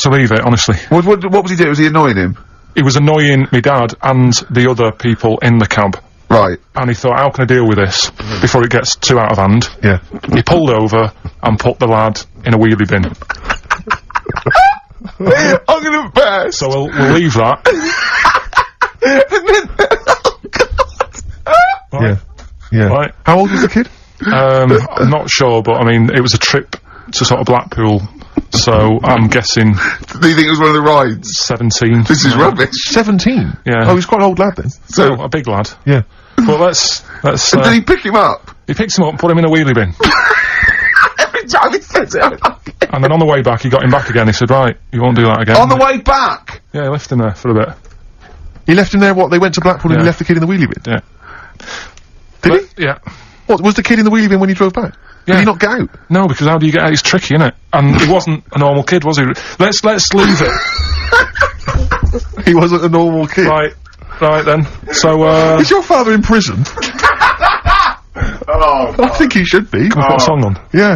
leave it, honestly. What was he doing? Was he annoying him? He was annoying my dad and the other people in the cab. Right. And he thought, how can I deal with this before it gets too out of hand? Yeah. He pulled over and put the lad in a wheelie bin. I'm gonna burst. So we'll leave that. Yeah. Yeah. Right. How old was the kid? I'm not sure, but I mean, it was a trip to sort of Blackpool, so I'm guessing. Do you think it was one of the rides? 17. This is rubbish. 17? Yeah. Oh, he's quite an old lad then. So a big lad. Yeah. But let's. And did he pick him up? He picked him up and put him in a wheelie bin. Every time he says it. And then on the way back, he got him back again. He said, right, you won't do that again. On the way back? Yeah, he left him there for a bit. He left him there, what, they went to Blackpool and he Yeah. left the kid in the wheelie bin? Yeah. Did he? Yeah. What, was the kid in the wheelie bin when he drove back? Yeah. Did he not get out? No, because how do you get out? It's tricky, innit? And he wasn't a normal kid, was he? Let's leave it. He wasn't a normal kid. Right then. So, Is your father in prison? Oh, I think he should be. can we put a song on? Yeah.